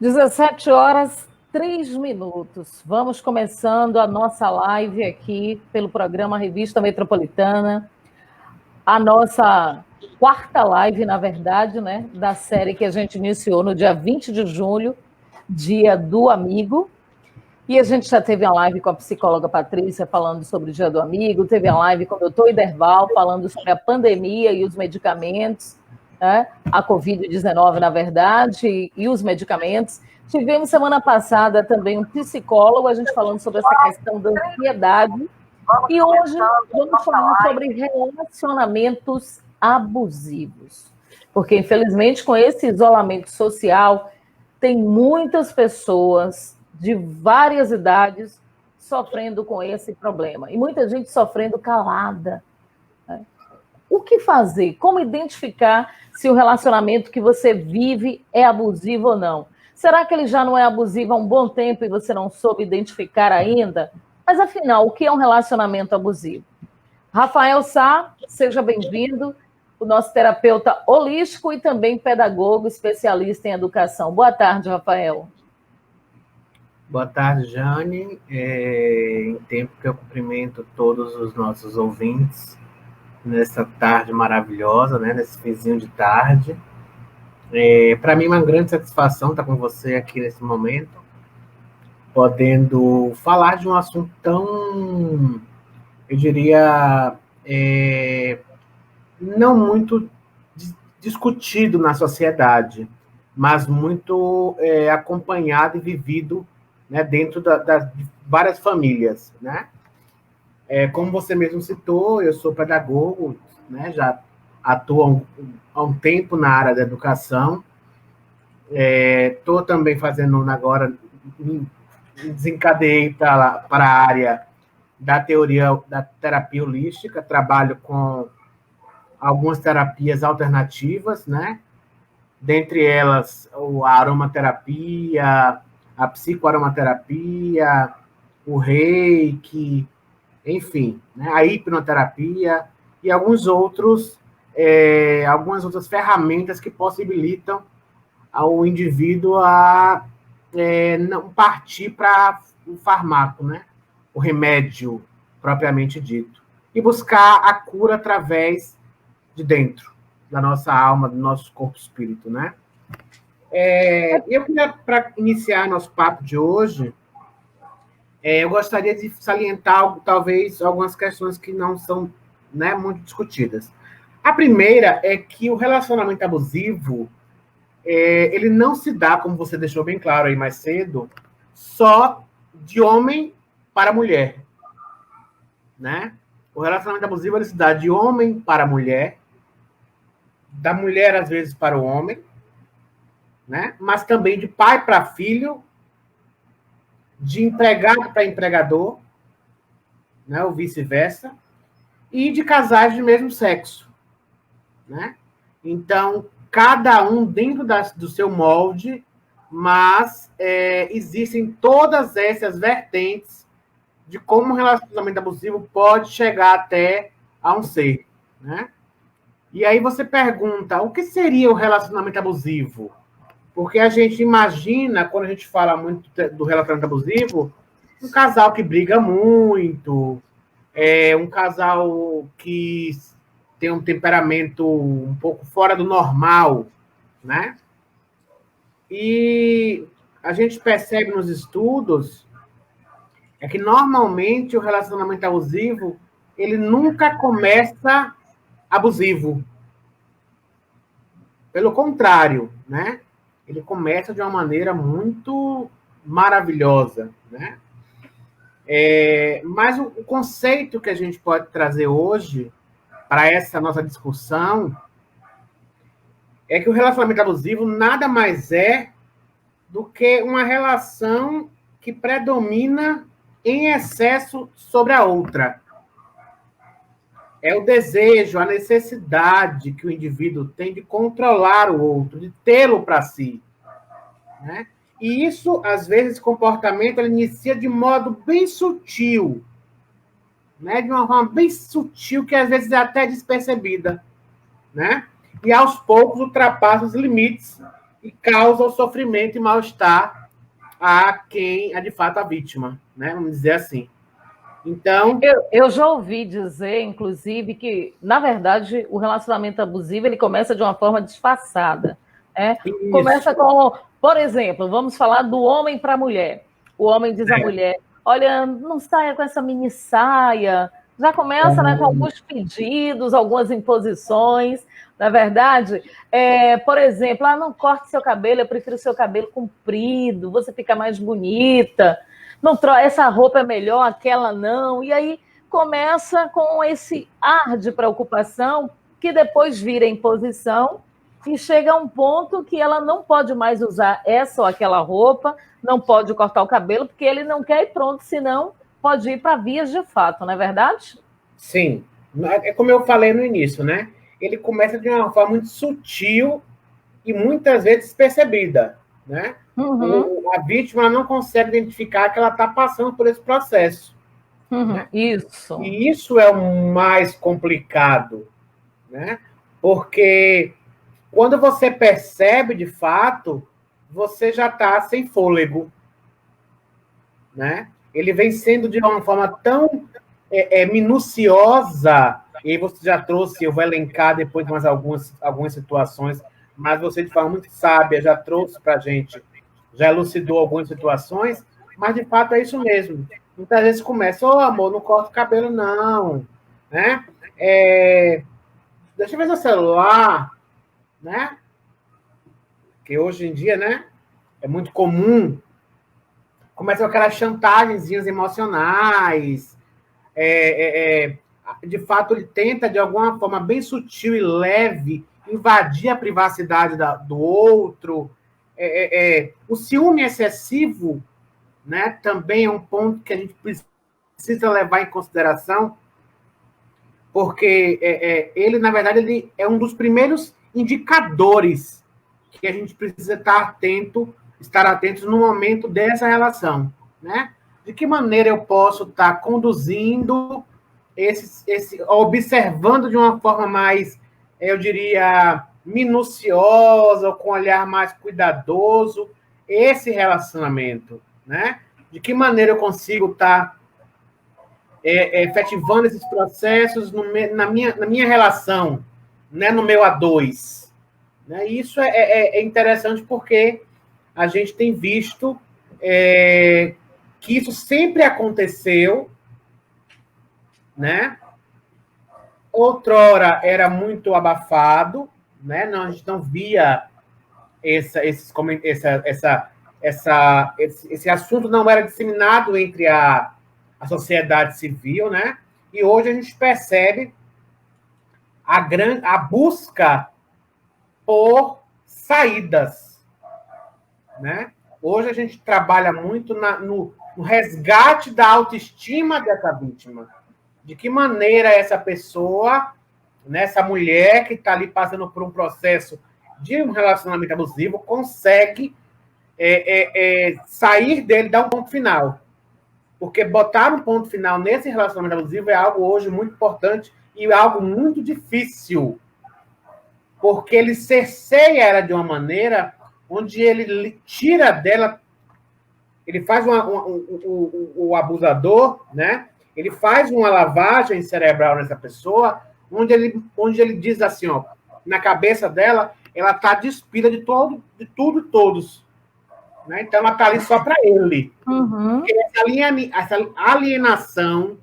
17h03. Vamos começando a nossa live aqui pelo programa Revista Metropolitana. A nossa quarta live, na verdade, né, da série que a gente iniciou no dia 20 de julho, Dia do Amigo. E a gente já teve a live com a psicóloga Patrícia falando sobre o Dia do Amigo, teve a live com o doutor Iderval falando sobre a pandemia e os medicamentos, né? A Covid-19, na verdade, e os medicamentos. Tivemos semana passada também um psicólogo, a gente falando sobre essa questão da ansiedade. E hoje vamos falar sobre relacionamentos abusivos. Porque, infelizmente, com esse isolamento social, tem muitas pessoas de várias idades sofrendo com esse problema. E muita gente sofrendo calada. O que fazer? Como identificar se o relacionamento que você vive é abusivo ou não? Será que ele já não é abusivo há um bom tempo e você não soube identificar ainda? Mas, afinal, o que é um relacionamento abusivo? Rafael Sá, seja bem-vindo, o nosso terapeuta holístico e também pedagogo, especialista em educação. Boa tarde, Rafael. Boa tarde, Jane. Em tempo que eu cumprimento todos os nossos ouvintes nessa tarde maravilhosa, né, nesse finzinho de tarde. Para mim é uma grande satisfação estar com você aqui nesse momento, podendo falar de um assunto tão, eu diria, não muito discutido na sociedade, mas muito acompanhado e vivido, né, dentro das várias famílias, né? Como você mesmo citou, eu sou pedagogo, né, já atuo há um tempo na área da educação. Estou também fazendo agora, desencadeei para a área da teoria da terapia holística, trabalho com algumas terapias alternativas, né? Dentre elas, a aromaterapia, a psicoaromaterapia, o reiki, enfim, né? A hipnoterapia e algumas outras ferramentas que possibilitam ao indivíduo a não partir para o fármaco, né? O remédio propriamente dito, e buscar a cura através de dentro da nossa alma, do nosso corpo-espírito, né? Eu queria, para iniciar nosso papo de hoje, eu gostaria de salientar, talvez, algumas questões que não são, né, muito discutidas. A primeira é que o relacionamento abusivo, ele não se dá, como você deixou bem claro aí mais cedo, só de homem para mulher, né? O relacionamento abusivo, ele se dá de homem para mulher, da mulher, às vezes, para o homem, né? Mas também de pai para filho, de empregado para empregador, né? Ou vice-versa, e de casais de mesmo sexo, né? Então, cada um dentro do seu molde, mas existem todas essas vertentes de como o relacionamento abusivo pode chegar até a um ser, né? E aí você pergunta, o que seria o relacionamento abusivo? Porque a gente imagina, quando a gente fala muito do relacionamento abusivo, um casal que briga muito, um casal que tem um temperamento um pouco fora do normal, né? E a gente percebe nos estudos que normalmente o relacionamento abusivo, ele nunca começa abusivo. Pelo contrário, né? Ele começa de uma maneira muito maravilhosa, né? Mas o conceito que a gente pode trazer hoje para essa nossa discussão é que o relacionamento abusivo nada mais é do que uma relação que predomina em excesso sobre a outra. É o desejo, a necessidade que o indivíduo tem de controlar o outro, de tê-lo para si, né? E isso, às vezes, esse comportamento ele inicia de modo bem sutil, né? De uma forma bem sutil, que às vezes é até despercebida, né? E aos poucos ultrapassa os limites e causa o sofrimento e mal-estar a quem é de fato a vítima, né? Vamos dizer assim. Então, eu já ouvi dizer, inclusive, que, na verdade, o relacionamento abusivo ele começa de uma forma disfarçada. Né? Começa com, por exemplo, vamos falar do homem para a mulher. O homem diz à mulher: olha, não saia com essa mini saia. Já começa, né, com alguns pedidos, algumas imposições. Na verdade, por exemplo, não corte seu cabelo, eu prefiro seu cabelo comprido, você fica mais bonita. Não, essa roupa é melhor, aquela não. E aí começa com esse ar de preocupação que depois vira imposição e chega a um ponto que ela não pode mais usar essa ou aquela roupa, não pode cortar o cabelo, porque ele não quer ir pronto, senão pode ir para vias de fato, não é verdade? Sim. É como eu falei no início, né? Ele começa de uma forma muito sutil e muitas vezes despercebida, né? A vítima não consegue identificar que ela está passando por esse processo. Né? Isso. E isso é o mais complicado, né? Porque quando você percebe de fato, você já está sem fôlego, né? Ele vem sendo de uma forma tão minuciosa, e você já trouxe, eu vou elencar depois mais algumas situações, mas você de forma muito sábia já trouxe para a gente, já elucidou algumas situações, mas de fato é isso mesmo. Muitas vezes começa, amor, não corta o cabelo não, né? Deixa eu ver seu celular, né? Que hoje em dia, né, é muito comum. Começa com aquelas chantagenzinhas emocionais. De fato, ele tenta, de alguma forma bem sutil e leve, invadir a privacidade do outro. O ciúme excessivo, né, também é um ponto que a gente precisa levar em consideração, porque ele, na verdade, ele é um dos primeiros indicadores que a gente precisa estar atentos no momento dessa relação, né? De que maneira eu posso estar conduzindo, observando de uma forma mais, eu diria, minuciosa, com um olhar mais cuidadoso, esse relacionamento, né? De que maneira eu consigo estar efetivando esses processos na minha relação, né? No meu A2. Né? E isso é interessante porque a gente tem visto que isso sempre aconteceu, né? Outrora era muito abafado, né? Não, a gente não via esse assunto, não era disseminado entre a sociedade civil, né? E hoje a gente percebe a busca por saídas, né? Hoje a gente trabalha muito no resgate da autoestima dessa vítima. De que maneira essa pessoa, né, essa mulher que está ali passando por um processo de um relacionamento abusivo, consegue sair dele e dar um ponto final. Porque botar um ponto final nesse relacionamento abusivo é algo hoje muito importante e algo muito difícil. Porque ele cerceia ela de uma maneira onde ele tira dela, ele faz o abusador, né? Ele faz uma lavagem cerebral nessa pessoa, onde ele diz assim, ó, na cabeça dela, ela está despida de tudo e todos. Né? Então, ela está ali só para ele. Porque essa alienação,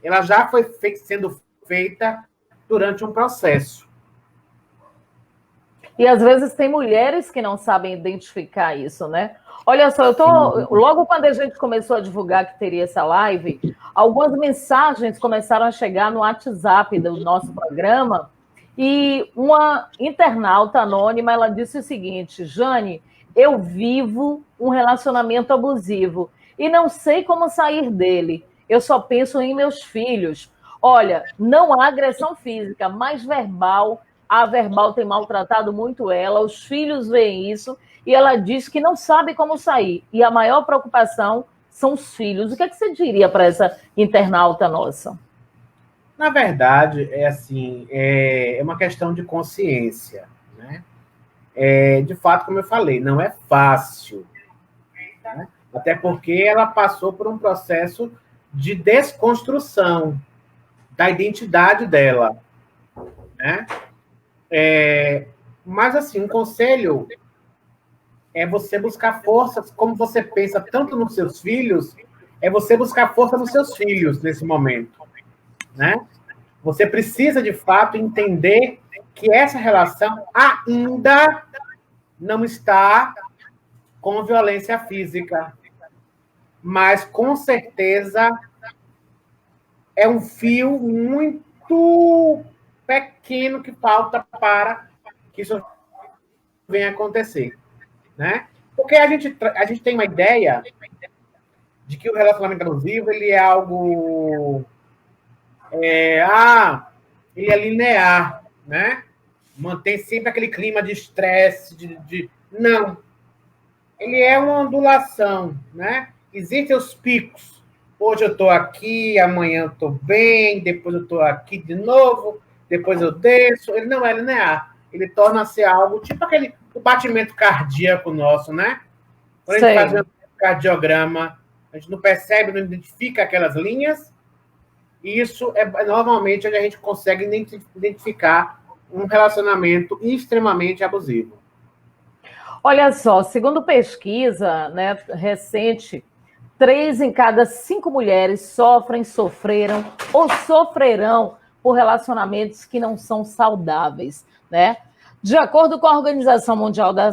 ela já foi sendo feita durante um processo. E às vezes tem mulheres que não sabem identificar isso, né? Olha só, logo quando a gente começou a divulgar que teria essa live, algumas mensagens começaram a chegar no WhatsApp do nosso programa, e uma internauta anônima, ela disse o seguinte: Jane, eu vivo um relacionamento abusivo e não sei como sair dele. Eu só penso em meus filhos. Olha, não há agressão física, mas verbal. A verbal tem maltratado muito ela, os filhos veem isso, e ela diz que não sabe como sair. E a maior preocupação são os filhos. O que você diria para essa internauta nossa? Na verdade, é uma questão de consciência, né? de fato, como eu falei, não é fácil, né? Até porque ela passou por um processo de desconstrução da identidade dela, né? Mas, assim, um conselho é você buscar forças, como você pensa tanto nos seus filhos, é você buscar força nos seus filhos nesse momento, né? Você precisa, de fato, entender que essa relação ainda não está com violência física, mas, com certeza, é um fio muito pequeno que falta para que isso venha acontecer, né? Porque a gente tem uma ideia de que o relacionamento abusivo ele é algo ele é linear, né? Mantém sempre aquele clima de estresse, Não. Ele é uma ondulação, né? Existem os picos. Hoje eu estou aqui, amanhã eu estou bem, depois eu estou aqui de novo, depois eu desço. Ele não é linear. Ele torna-se algo tipo o batimento cardíaco nosso, né? Quando a gente faz um cardiograma, a gente não percebe, não identifica aquelas linhas, e isso é normalmente onde a gente consegue identificar um relacionamento extremamente abusivo. Olha só, segundo pesquisa, né, recente, 3 em cada 5 mulheres sofreram ou sofrerão por relacionamentos que não são saudáveis, né? De acordo com a Organização Mundial da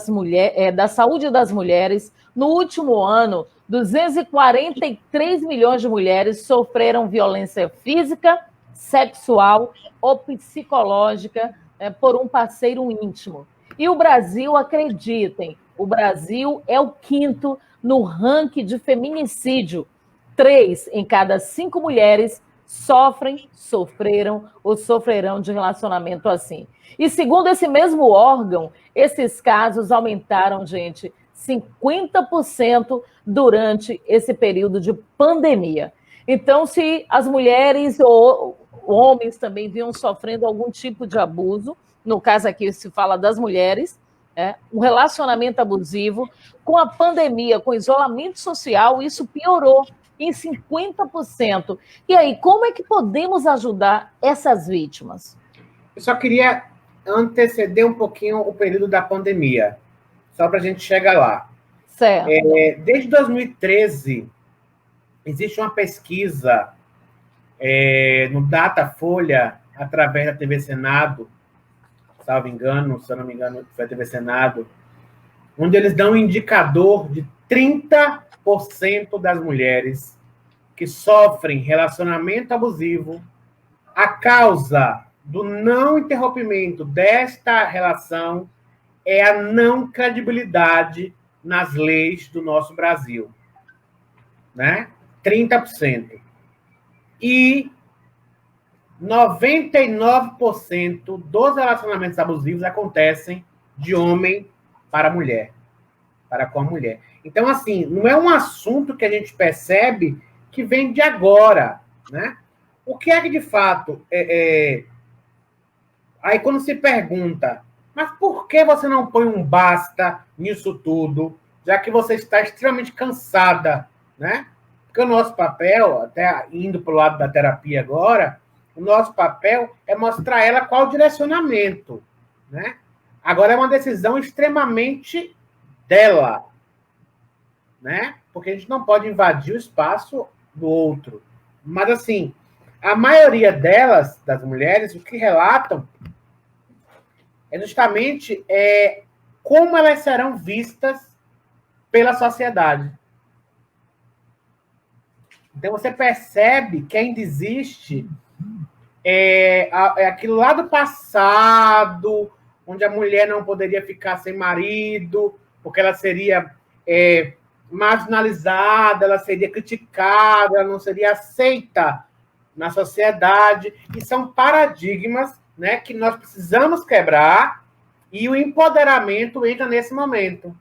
Saúde das Mulheres, no último ano, 243 milhões de mulheres sofreram violência física, sexual ou psicológica, por um parceiro íntimo. E o Brasil, acreditem, o Brasil é o 5º no ranking de feminicídio. 3 em cada 5 mulheres sofreram ou sofrerão de relacionamento assim. E segundo esse mesmo órgão, esses casos aumentaram, gente, 50% durante esse período de pandemia. Então, se as mulheres ou homens também vinham sofrendo algum tipo de abuso, no caso aqui se fala das mulheres, um relacionamento abusivo, com a pandemia, com o isolamento social, isso piorou em 50%. E aí, como é que podemos ajudar essas vítimas? Eu só queria anteceder um pouquinho o período da pandemia, só para a gente chegar lá. Certo. Desde 2013, existe uma pesquisa no Datafolha, através da TV Senado, se eu não me engano, foi a TV Senado, onde eles dão um indicador de 30% das mulheres que sofrem relacionamento abusivo, a causa do não interrompimento desta relação é a não credibilidade nas leis do nosso Brasil, né? 30%. E 99% dos relacionamentos abusivos acontecem de homem para mulher, para com a mulher. Então, assim, não é um assunto que a gente percebe que vem de agora, né? O que é que, de fato, Aí, quando se pergunta, mas por que você não põe um basta nisso tudo, já que você está extremamente cansada, né? Porque o nosso papel, até indo para o lado da terapia agora, o nosso papel é mostrar a ela qual o direcionamento, né? Agora é uma decisão extremamente dela, né? Porque a gente não pode invadir o espaço do outro. Mas, assim, a maioria delas, das mulheres, o que relatam é justamente como elas serão vistas pela sociedade. Então, você percebe que ainda existe aquilo lá do passado, onde a mulher não poderia ficar sem marido, porque ela seria marginalizada, ela seria criticada, ela não seria aceita na sociedade. E são paradigmas, né, que nós precisamos quebrar, e o empoderamento entra nesse momento.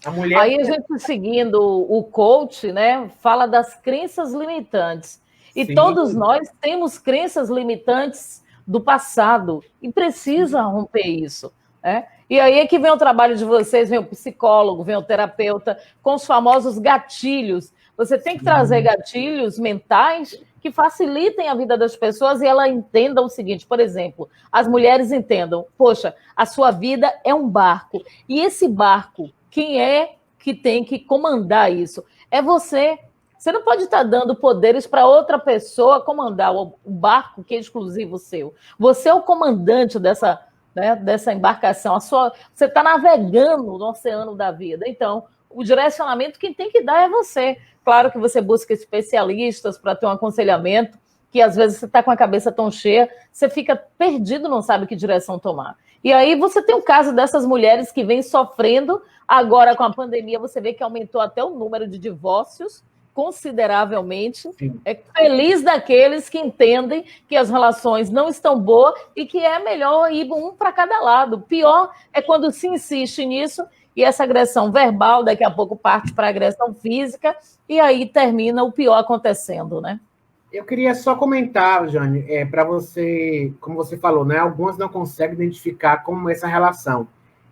A mulher... Aí a gente, seguindo o coach, né, fala das crenças limitantes. E sim, todos nós temos crenças limitantes do passado e precisa romper isso, né? E aí é que vem o trabalho de vocês, vem o psicólogo, vem o terapeuta, com os famosos gatilhos. Você tem que trazer gatilhos mentais que facilitem a vida das pessoas e ela entenda o seguinte, por exemplo, as mulheres entendam, poxa, a sua vida é um barco, e esse barco, quem é que tem que comandar isso? É você. Você não pode estar dando poderes para outra pessoa comandar o barco que é exclusivo seu. Você é o comandante dessa, né, dessa embarcação. Você está navegando no oceano da vida. Então, o direcionamento quem tem que dar é você. Claro que você busca especialistas para ter um aconselhamento, que às vezes você está com a cabeça tão cheia, você fica perdido, não sabe que direção tomar. E aí você tem o caso dessas mulheres que vêm sofrendo, agora com a pandemia você vê que aumentou até o número de divórcios, consideravelmente. Sim. É feliz daqueles que entendem que as relações não estão boas e que é melhor ir um para cada lado. Pior é quando se insiste nisso e essa agressão verbal daqui a pouco parte para agressão física e aí termina o pior acontecendo, né? Eu queria só comentar, Jane, para você, como você falou, né? Algumas não conseguem identificar como essa relação.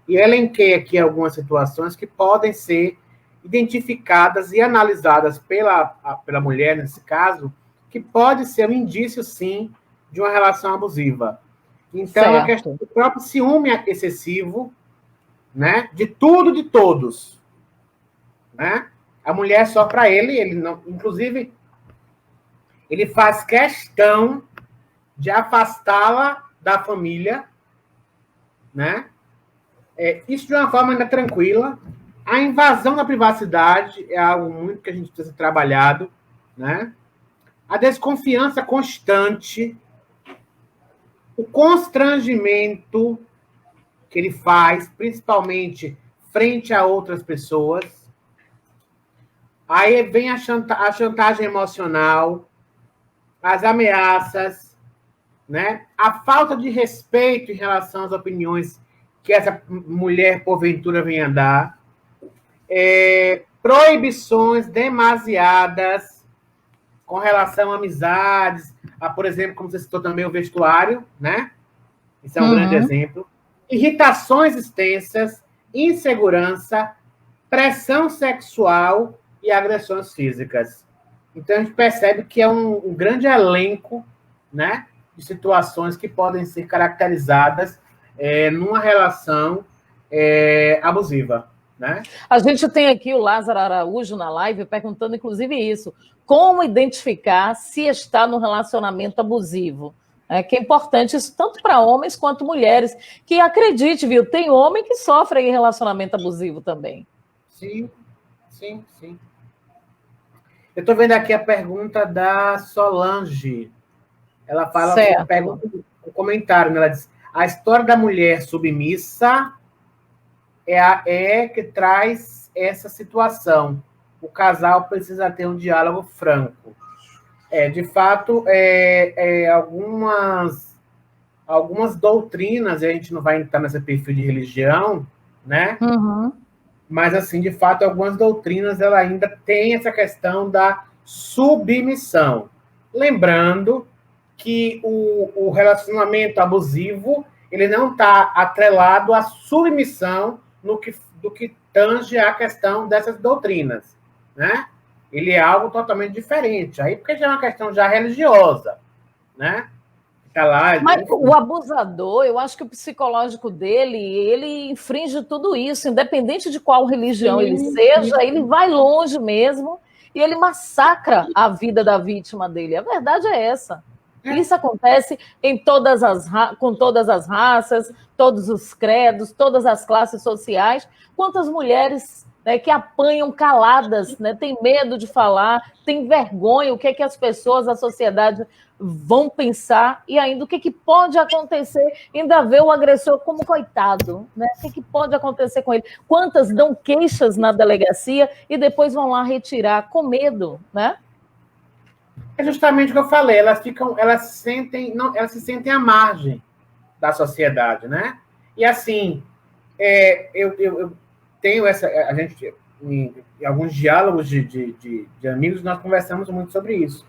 E eu elenquei aqui algumas situações que podem ser identificadas e analisadas pela mulher, nesse caso, que pode ser um indício, sim, de uma relação abusiva. Então, certo. A questão do próprio ciúme excessivo, né? De tudo, de todos. Né? A mulher só para ele não, inclusive, ele faz questão de afastá-la da família, né? Isso de uma forma ainda tranquila. A invasão da privacidade é algo muito que a gente precisa ser trabalhado, né? A desconfiança constante, o constrangimento que ele faz, principalmente frente a outras pessoas. Aí vem a chantagem emocional, as ameaças, né? A falta de respeito em relação às opiniões que essa mulher, porventura, venha dar. Proibições demasiadas com relação a amizades, por exemplo, como você citou também, o vestuário, né? Isso é um grande exemplo. Irritações extensas, insegurança, pressão sexual e agressões físicas. Então, a gente percebe que é um grande elenco, né, de situações que podem ser caracterizadas numa relação abusiva. Né? A gente tem aqui o Lázaro Araújo na live perguntando, inclusive, isso. Como identificar se está no relacionamento abusivo? Que é importante isso tanto para homens quanto mulheres. Que acredite, viu? Tem homem que sofre em relacionamento abusivo também. Sim, sim, sim. Eu estou vendo aqui a pergunta da Solange. Ela fala, pergunta um comentário, né? Ela diz, a história da mulher submissa é que traz essa situação. O casal precisa ter um diálogo franco. De fato, algumas doutrinas, a gente não vai entrar nesse perfil de religião, né? Uhum. Mas, assim, de fato, algumas doutrinas ela ainda tem essa questão da submissão. Lembrando que o relacionamento abusivo ele não está atrelado à submissão do que tange a questão dessas doutrinas, né? Ele é algo totalmente diferente. Aí, porque já é uma questão já religiosa, né? Tá lá, mas o abusador, eu acho que o psicológico dele, ele infringe tudo isso, independente de qual religião ele seja, ele vai longe mesmo e ele massacra a vida da vítima dele. A verdade é essa. Isso acontece com todas as raças, todos os credos, todas as classes sociais. Quantas mulheres, né, que apanham caladas, né, têm medo de falar, têm vergonha, o que é que as pessoas, a sociedade vão pensar, e ainda o que, que pode acontecer, ainda ver o agressor como coitado, né? O que, que pode acontecer com ele? Quantas dão queixas na delegacia e depois vão lá retirar com medo, né? É justamente o que eu falei, elas se sentem à margem da sociedade, né? E assim, eu tenho a gente, em alguns diálogos de amigos, nós conversamos muito sobre isso.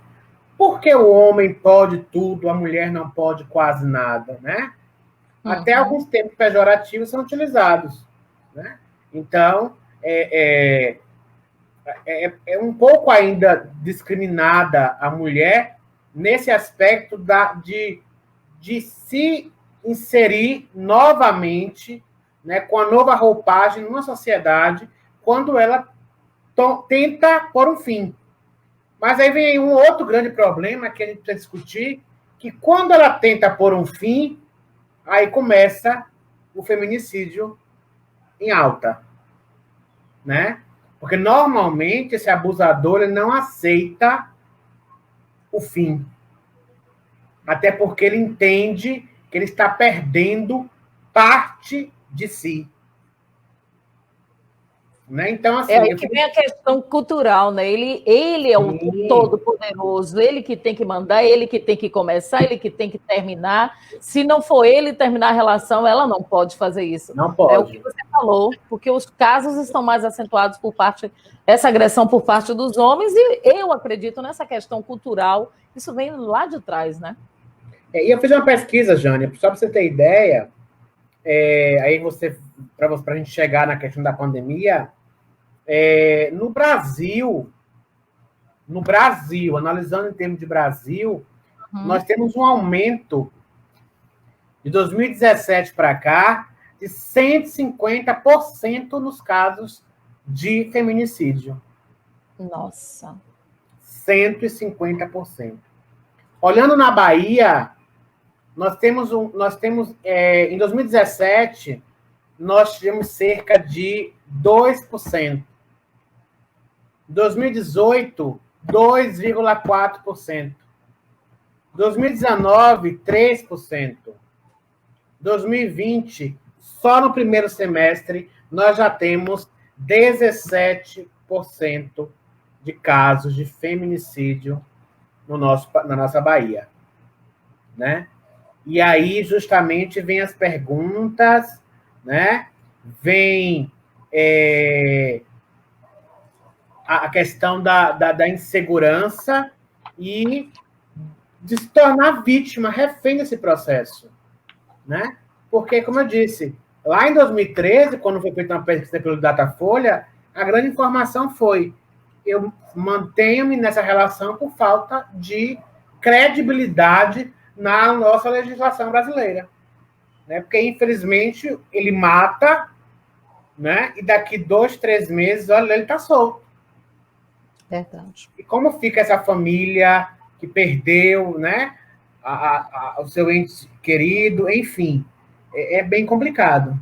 Por que o homem pode tudo, a mulher não pode quase nada, né? até alguns termos pejorativos são utilizados, né? Então, é um pouco ainda discriminada a mulher nesse aspecto de se inserir novamente, né, com a nova roupagem numa sociedade, quando ela tenta pôr um fim. Mas aí vem um outro grande problema que a gente precisa discutir, que quando ela tenta pôr um fim, aí começa o feminicídio em alta, né? Porque normalmente esse abusador ele não aceita o fim. Até porque ele entende que ele está perdendo parte de si. Né? Então, assim, É aí que vem a questão cultural, né? Ele é o todo-poderoso, ele que tem que mandar, ele que tem que começar, ele que tem que terminar. Se não for ele terminar a relação, ela não pode fazer isso. Não pode. É o que você falou, porque os casos estão mais acentuados por parte, essa agressão por parte dos homens, e eu acredito nessa questão cultural, isso vem lá de trás, né? E eu fiz uma pesquisa, Jânia, só para você ter ideia, aí para a gente chegar na questão da pandemia, no Brasil, analisando em termos de Brasil, nós temos um aumento de 2017 para cá de 150% nos casos de feminicídio. Nossa. 150%. Olhando na Bahia, nós temos em 2017, nós tivemos cerca de 2%. Em 2018, 2,4%. 2019, 3%. 2020, só no primeiro semestre, nós já temos 17% de casos de feminicídio na nossa Bahia. Né? E aí, justamente, vem as perguntas, né? Vem a questão da insegurança e de se tornar vítima, refém desse processo. Né? Porque, como eu disse, lá em 2013, quando foi feita uma pesquisa pelo Datafolha, a grande informação foi: eu mantenho-me nessa relação por falta de credibilidade na nossa legislação brasileira. Né? Porque, infelizmente, ele mata, né? E daqui 2, 3 meses, olha, ele está solto. Verdade. E como fica essa família que perdeu, né? O seu ente querido, enfim, é bem complicado.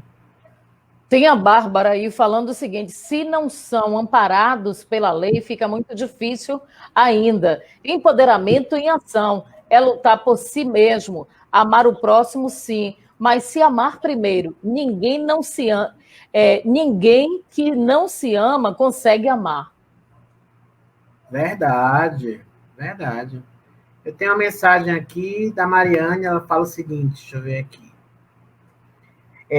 Tem a Bárbara aí falando o seguinte: se não são amparados pela lei, fica muito difícil ainda. Empoderamento em ação é lutar por si mesmo, amar o próximo, sim, mas se amar primeiro, ninguém que não se ama consegue amar. Verdade, verdade. Eu tenho uma mensagem aqui da Mariane, ela fala o seguinte, deixa eu ver aqui.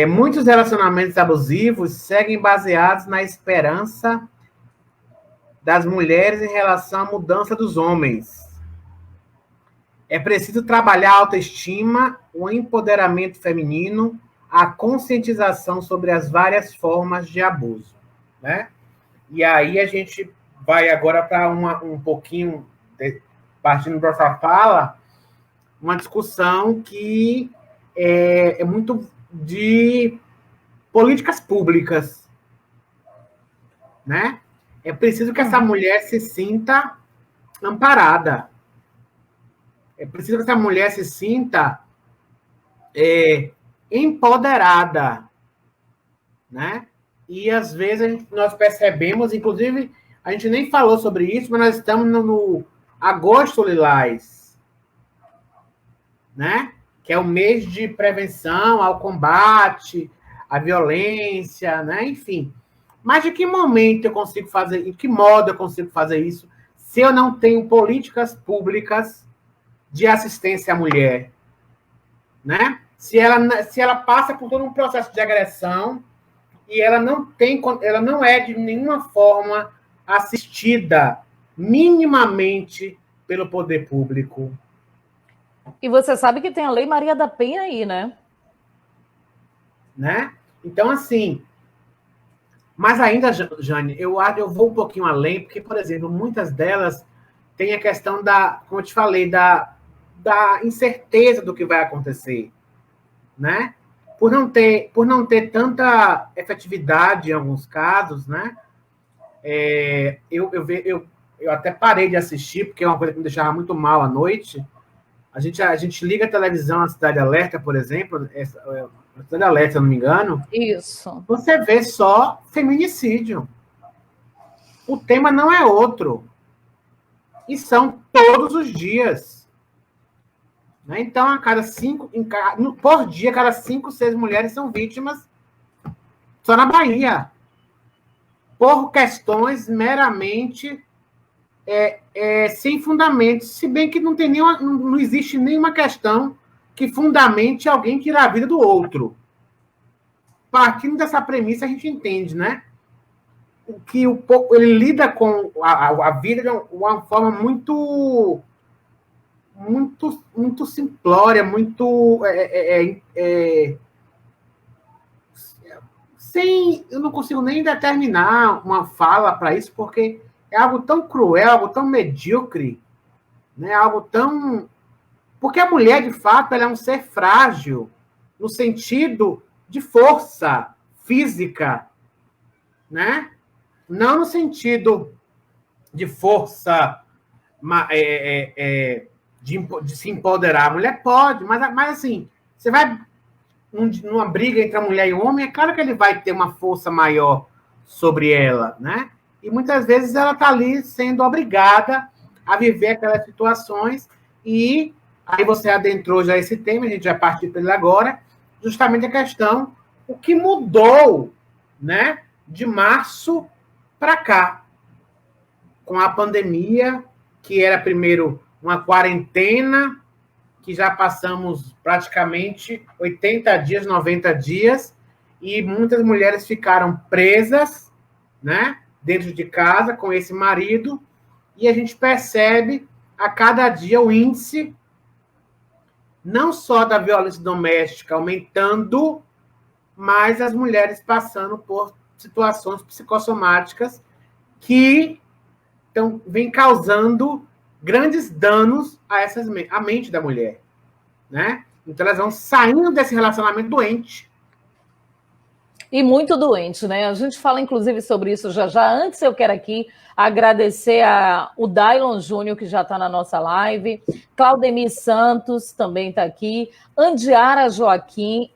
Muitos relacionamentos abusivos seguem baseados na esperança das mulheres em relação à mudança dos homens. É preciso trabalhar a autoestima, o empoderamento feminino, a conscientização sobre as várias formas de abuso. Né? E aí a gente vai agora para um pouquinho, partindo dessa fala, uma discussão que é muito de políticas públicas, né? É preciso que essa mulher se sinta amparada. É preciso que essa mulher se sinta empoderada, né? E às vezes nós percebemos, inclusive, a gente nem falou sobre isso, mas nós estamos no Agosto Lilás, né? Que é o mês de prevenção ao combate, à violência, né? Enfim. Mas de que momento eu consigo fazer, em que modo eu consigo fazer isso, se eu não tenho políticas públicas de assistência à mulher? Né? Se ela passa por todo um processo de agressão e ela não é de nenhuma forma assistida minimamente pelo poder público. E você sabe que tem a Lei Maria da Penha aí, né? né? Então, assim, mas ainda, Jane, eu vou um pouquinho além, porque, por exemplo, muitas delas têm a questão da, como eu te falei, da incerteza do que vai acontecer, né? Por não ter tanta efetividade em alguns casos, né? Eu até parei de assistir, porque é uma coisa que me deixava muito mal à noite. A gente liga a televisão, a Cidade Alerta, por exemplo, a Cidade Alerta, se eu não me engano. Isso. Você vê só feminicídio. O tema não é outro. E são todos os dias. Né? Então, por dia, cada 5, 6 mulheres são vítimas só na Bahia. Por questões meramente sem fundamento. Se bem que não existe nenhuma questão que fundamente alguém tirar a vida do outro. Partindo dessa premissa, a gente entende, né? Que ele lida com a vida de uma forma muito simplória, muito eu não consigo nem determinar uma fala para isso, porque é algo tão cruel, algo tão medíocre, né? Algo tão... Porque a mulher, de fato, ela é um ser frágil, no sentido de força física, né? Não no sentido de força de se empoderar. A mulher pode, mas assim, você vai numa briga entre a mulher e o homem, é claro que ele vai ter uma força maior sobre ela, né? E muitas vezes ela está ali sendo obrigada a viver aquelas situações, e aí você adentrou já esse tema, a gente vai partir para ele agora, justamente a questão, o que mudou, né, de março para cá, com a pandemia, que era primeiro uma quarentena, que já passamos praticamente 80 dias, 90 dias, e muitas mulheres ficaram presas, né, dentro de casa com esse marido, e a gente percebe a cada dia o índice não só da violência doméstica aumentando, mas as mulheres passando por situações psicossomáticas que vem causando grandes danos à mente da mulher, né? Então elas vão saindo desse relacionamento doente. E muito doente, né? A gente fala, inclusive, sobre isso já já. Antes, eu quero aqui agradecer o Dailon Júnior, que já está na nossa live, Claudemir Santos também está aqui, Andiara Joaquim,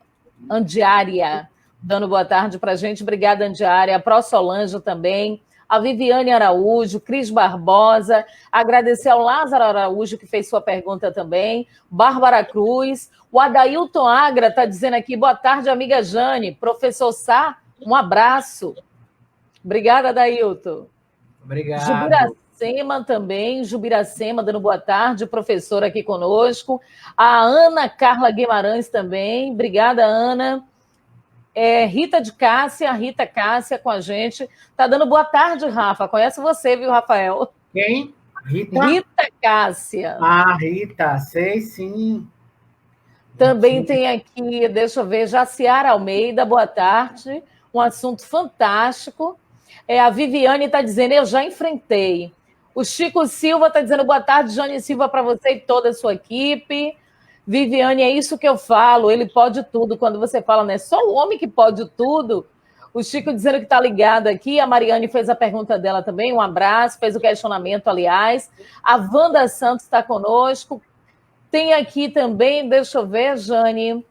Andiária, dando boa tarde para a gente. Obrigada, Andiária. A Pró Solange também, a Viviane Araújo, Cris Barbosa, agradecer ao Lázaro Araújo, que fez sua pergunta também, Bárbara Cruz, o Adailton Agra está dizendo aqui, boa tarde, amiga Jane, professor Sá, um abraço. Obrigada, Adailton. Obrigado. Jubiracema também, Jubiracema dando boa tarde, professora aqui conosco, a Ana Carla Guimarães também, obrigada, Ana. Rita Cássia com a gente. Tá dando boa tarde, Rafa. Conhece você, viu, Rafael? Quem? Rita? Rita Cássia. Ah, Rita, sei sim. Também tem aqui, deixa eu ver, Jaciara Almeida, boa tarde. Um assunto fantástico. A Viviane está dizendo, eu já enfrentei. O Chico Silva está dizendo, boa tarde, Jane Silva, para você e toda a sua equipe. Viviane, é isso que eu falo, ele pode tudo. Quando você fala, né, só o homem que pode tudo. O Chico dizendo que está ligado aqui, a Mariane fez a pergunta dela também, um abraço, fez o questionamento, aliás. A Wanda Santos está conosco. Tem aqui também, deixa eu ver, Jane,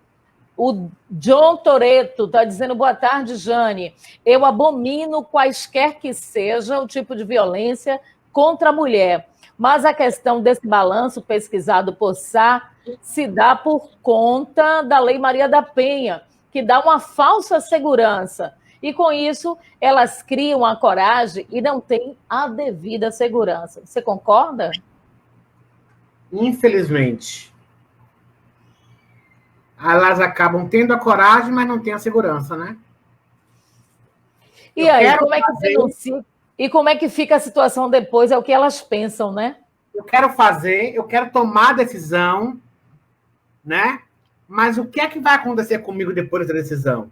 o John Toretto está dizendo, boa tarde, Jane. Eu abomino quaisquer que seja o tipo de violência contra a mulher, mas a questão desse balanço pesquisado por Sá se dá por conta da Lei Maria da Penha, que dá uma falsa segurança. E, com isso, elas criam a coragem e não têm a devida segurança. Você concorda? Infelizmente. Elas acabam tendo a coragem, mas não têm a segurança, né? E aí, como é que denuncia? E como é que fica a situação depois? É o que elas pensam, né? Eu quero tomar a decisão, né? Mas o que é que vai acontecer comigo depois da decisão?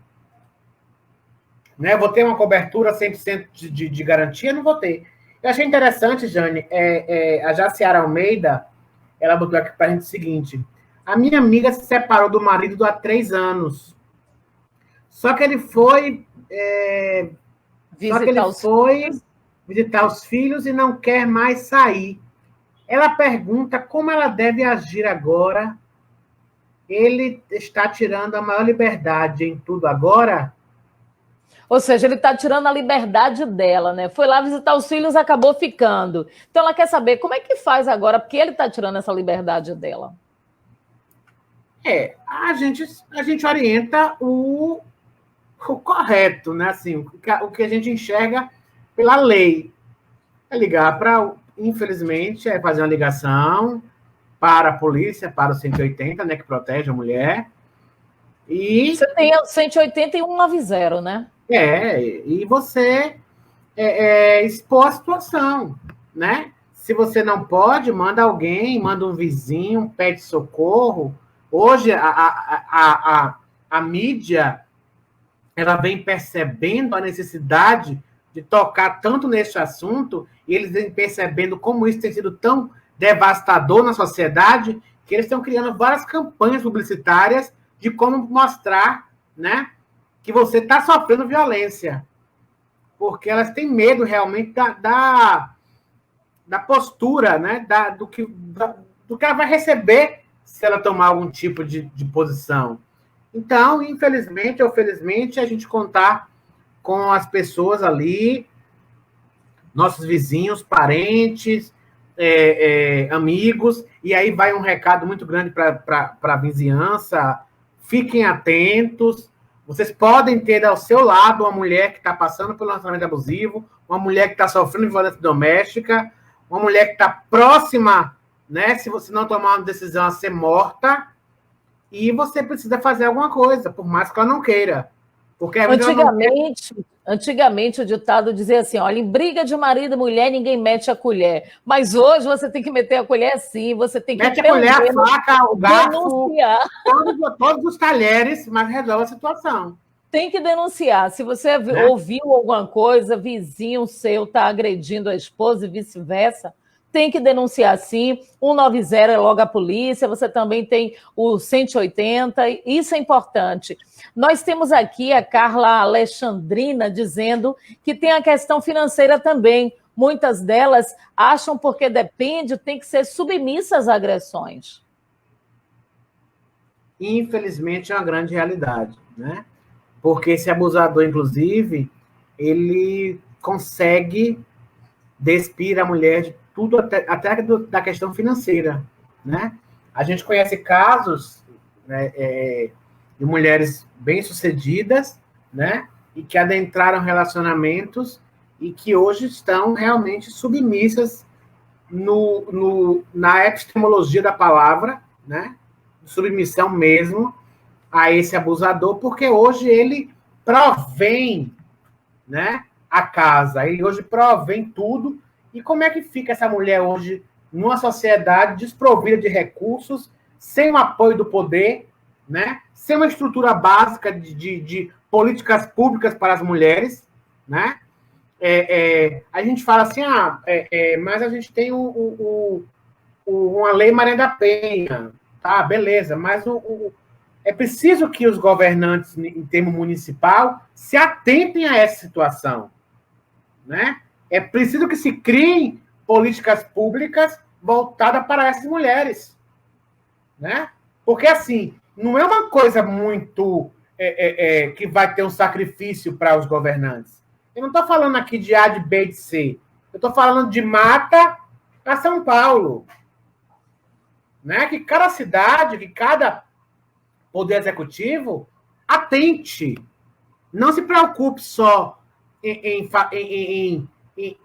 né? Vou ter uma cobertura 100% de garantia? Não vou ter. Eu achei interessante, Jane, a Jaciara Almeida, ela botou aqui para a gente o seguinte: a minha amiga se separou do marido há 3 anos. Só que ele foi visitar os filhos e não quer mais sair. Ela pergunta como ela deve agir agora. Ele está tirando a maior liberdade em tudo agora? Ou seja, ele está tirando a liberdade dela, né? Foi lá visitar os filhos, acabou ficando. Então ela quer saber como é que faz agora, porque ele está tirando essa liberdade dela. A gente orienta o correto, né? Assim, o que a gente enxerga pela lei. É ligar para, infelizmente, fazer uma ligação para a polícia, para o 180, né, que protege a mulher. E você tem o 180 e 190, né? E você expor a situação, né? Se você não pode, manda alguém, manda um vizinho, pede socorro. Hoje, a mídia, ela vem percebendo a necessidade de tocar tanto nesse assunto, e eles vêm percebendo como isso tem sido tão devastador na sociedade, que eles estão criando várias campanhas publicitárias de como mostrar, né, que você está sofrendo violência. Porque elas têm medo realmente da postura, né, do que ela vai receber se ela tomar algum tipo de posição. Então, infelizmente ou felizmente, a gente contar com as pessoas ali, nossos vizinhos, parentes, amigos, e aí vai um recado muito grande para a vizinhança: fiquem atentos. Vocês podem ter ao seu lado uma mulher que está passando pelo relacionamento abusivo, uma mulher que está sofrendo violência doméstica, uma mulher que está próxima, né, se você não tomar uma decisão, a ser morta, e você precisa fazer alguma coisa, por mais que ela não queira. Porque antigamente o ditado dizia assim: olha, em briga de marido e mulher ninguém mete a colher. Mas hoje você tem que meter a colher sim, você tem que mete a colher, a faca, o garfo, todos os talheres, mas resolve a situação. Tem que denunciar. Se você ouviu alguma coisa, vizinho seu está agredindo a esposa e vice-versa, tem que denunciar sim. 190 é logo a polícia, você também tem o 180, isso é importante. Nós temos aqui a Carla Alexandrina dizendo que tem a questão financeira também. Muitas delas acham porque depende, tem que ser submissa às agressões. Infelizmente é uma grande realidade, né? Porque esse abusador, inclusive, ele consegue despir a mulher de tudo, até da questão financeira, né? A gente conhece casos, né, de mulheres bem-sucedidas, né, e que adentraram relacionamentos e que hoje estão realmente submissas na epistemologia da palavra, né, submissão mesmo a esse abusador, porque hoje ele provém, né, a casa, ele hoje provém tudo. E como é que fica essa mulher hoje numa sociedade desprovida de recursos, sem o apoio do poder, né? Sem uma estrutura básica de políticas públicas para as mulheres, né? A gente fala assim, mas a gente tem uma lei Maria da Penha, tá, beleza, mas é preciso que os governantes, em termo municipal, se atentem a essa situação, né? É preciso que se criem políticas públicas voltadas para essas mulheres, né? Porque, assim, não é uma coisa muito que vai ter um sacrifício para os governantes. Eu não estou falando aqui de A, de B, de C. Eu estou falando de Mata a São Paulo, né? Que cada cidade, que cada poder executivo atente. Não se preocupe só em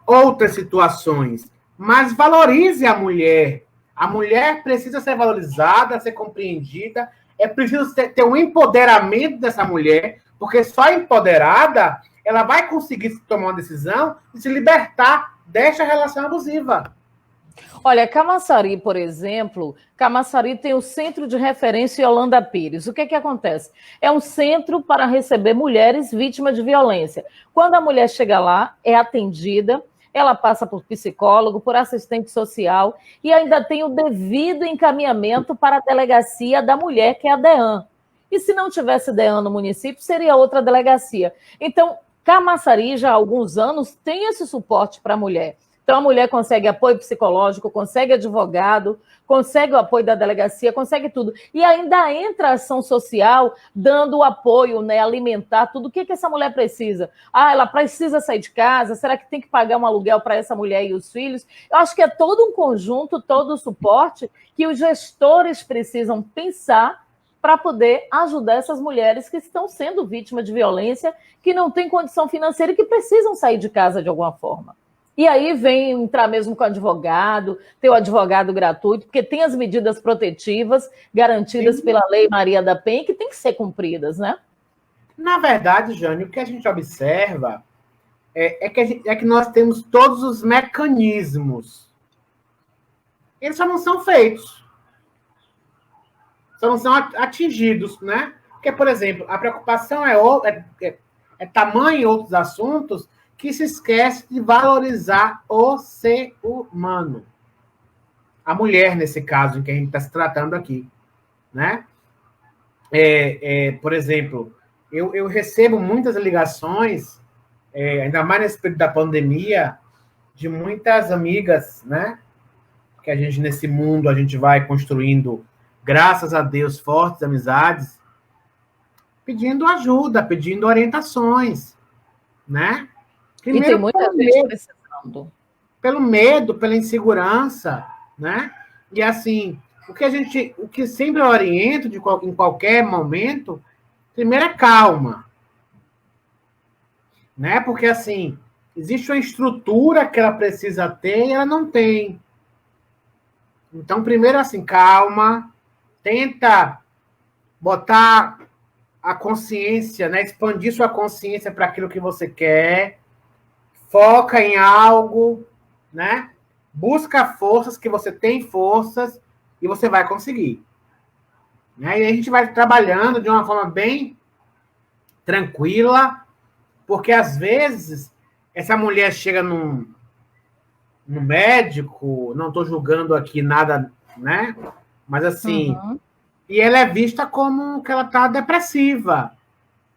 outras situações, mas valorize a mulher. A mulher precisa ser valorizada, ser compreendida, é preciso ter um empoderamento dessa mulher, porque só empoderada ela vai conseguir tomar uma decisão e se libertar desta relação abusiva. Olha, Camaçari, por exemplo, Camaçari tem o Centro de Referência Yolanda Pires. O que é que acontece? É um centro para receber mulheres vítimas de violência. Quando a mulher chega lá, é atendida, ela passa por psicólogo, por assistente social e ainda tem o devido encaminhamento para a delegacia da mulher, que é a DEAN. E se não tivesse DEAN no município, seria outra delegacia. Então, Camaçari, já há alguns anos, tem esse suporte para a mulher. Então, a mulher consegue apoio psicológico, consegue advogado, consegue o apoio da delegacia, consegue tudo. E ainda entra a ação social dando o apoio, né, alimentar, tudo. O que essa mulher precisa? Ah, ela precisa sair de casa? Será que tem que pagar um aluguel para essa mulher e os filhos? Eu acho que é todo um conjunto, todo o suporte que os gestores precisam pensar para poder ajudar essas mulheres que estão sendo vítimas de violência, que não têm condição financeira e que precisam sair de casa de alguma forma. E aí vem entrar mesmo com o advogado, ter o advogado gratuito, porque tem as medidas protetivas garantidas Sim. pela Lei Maria da Penha que tem que ser cumpridas, né? Na verdade, Jane, o que a gente observa é que nós temos todos os mecanismos. Eles só não são feitos. Só não são atingidos, né? Porque, por exemplo, a preocupação é tamanho em outros assuntos que se esquece de valorizar o ser humano. A mulher, nesse caso, em que a gente está se tratando aqui. Né? Por exemplo, eu recebo muitas ligações, ainda mais nesse período da pandemia, de muitas amigas, né? Que a gente, nesse mundo, a gente vai construindo, graças a Deus, fortes amizades, pedindo ajuda, pedindo orientações, né? Primeiro, e tem muita gente precisando. Pelo medo, pela insegurança, né? E assim, o que sempre eu oriento em qualquer momento, primeiro é calma. Né? Porque assim, existe uma estrutura que ela precisa ter e ela não tem. Então, primeiro assim, calma, tenta botar a consciência, né? Expandir sua consciência para aquilo que você quer. Foca em algo, né? Busca forças, que você tem forças, e você vai conseguir. Né? E a gente vai trabalhando de uma forma bem tranquila, porque às vezes essa mulher chega no médico, não estou julgando aqui nada, né? Mas assim, e ela é vista como que ela está depressiva.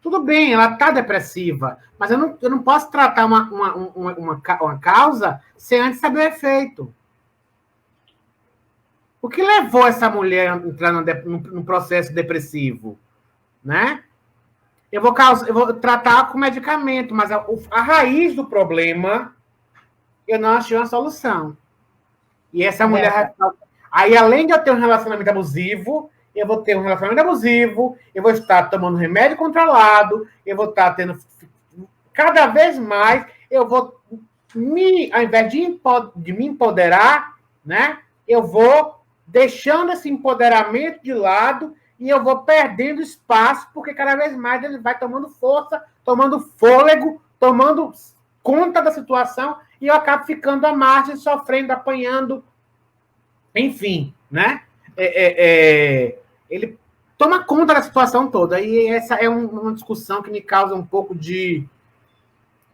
Tudo bem, ela está depressiva, mas eu não posso tratar uma causa sem antes saber o efeito. O que levou essa mulher a entrar num processo depressivo? Né? Eu vou tratar com medicamento, mas a raiz do problema, eu não achei uma solução. E essa mulher... Aí, além de eu ter um relacionamento abusivo, eu vou ter um relacionamento abusivo, eu vou estar tomando remédio controlado, eu vou estar tendo... Cada vez mais, eu vou, ao invés de me empoderar, né, eu vou deixando esse empoderamento de lado e eu vou perdendo espaço, porque cada vez mais ele vai tomando força, tomando fôlego, tomando conta da situação, e eu acabo ficando à margem, sofrendo, apanhando, enfim, né? Ele toma conta da situação toda. E essa é uma discussão que me causa um pouco de...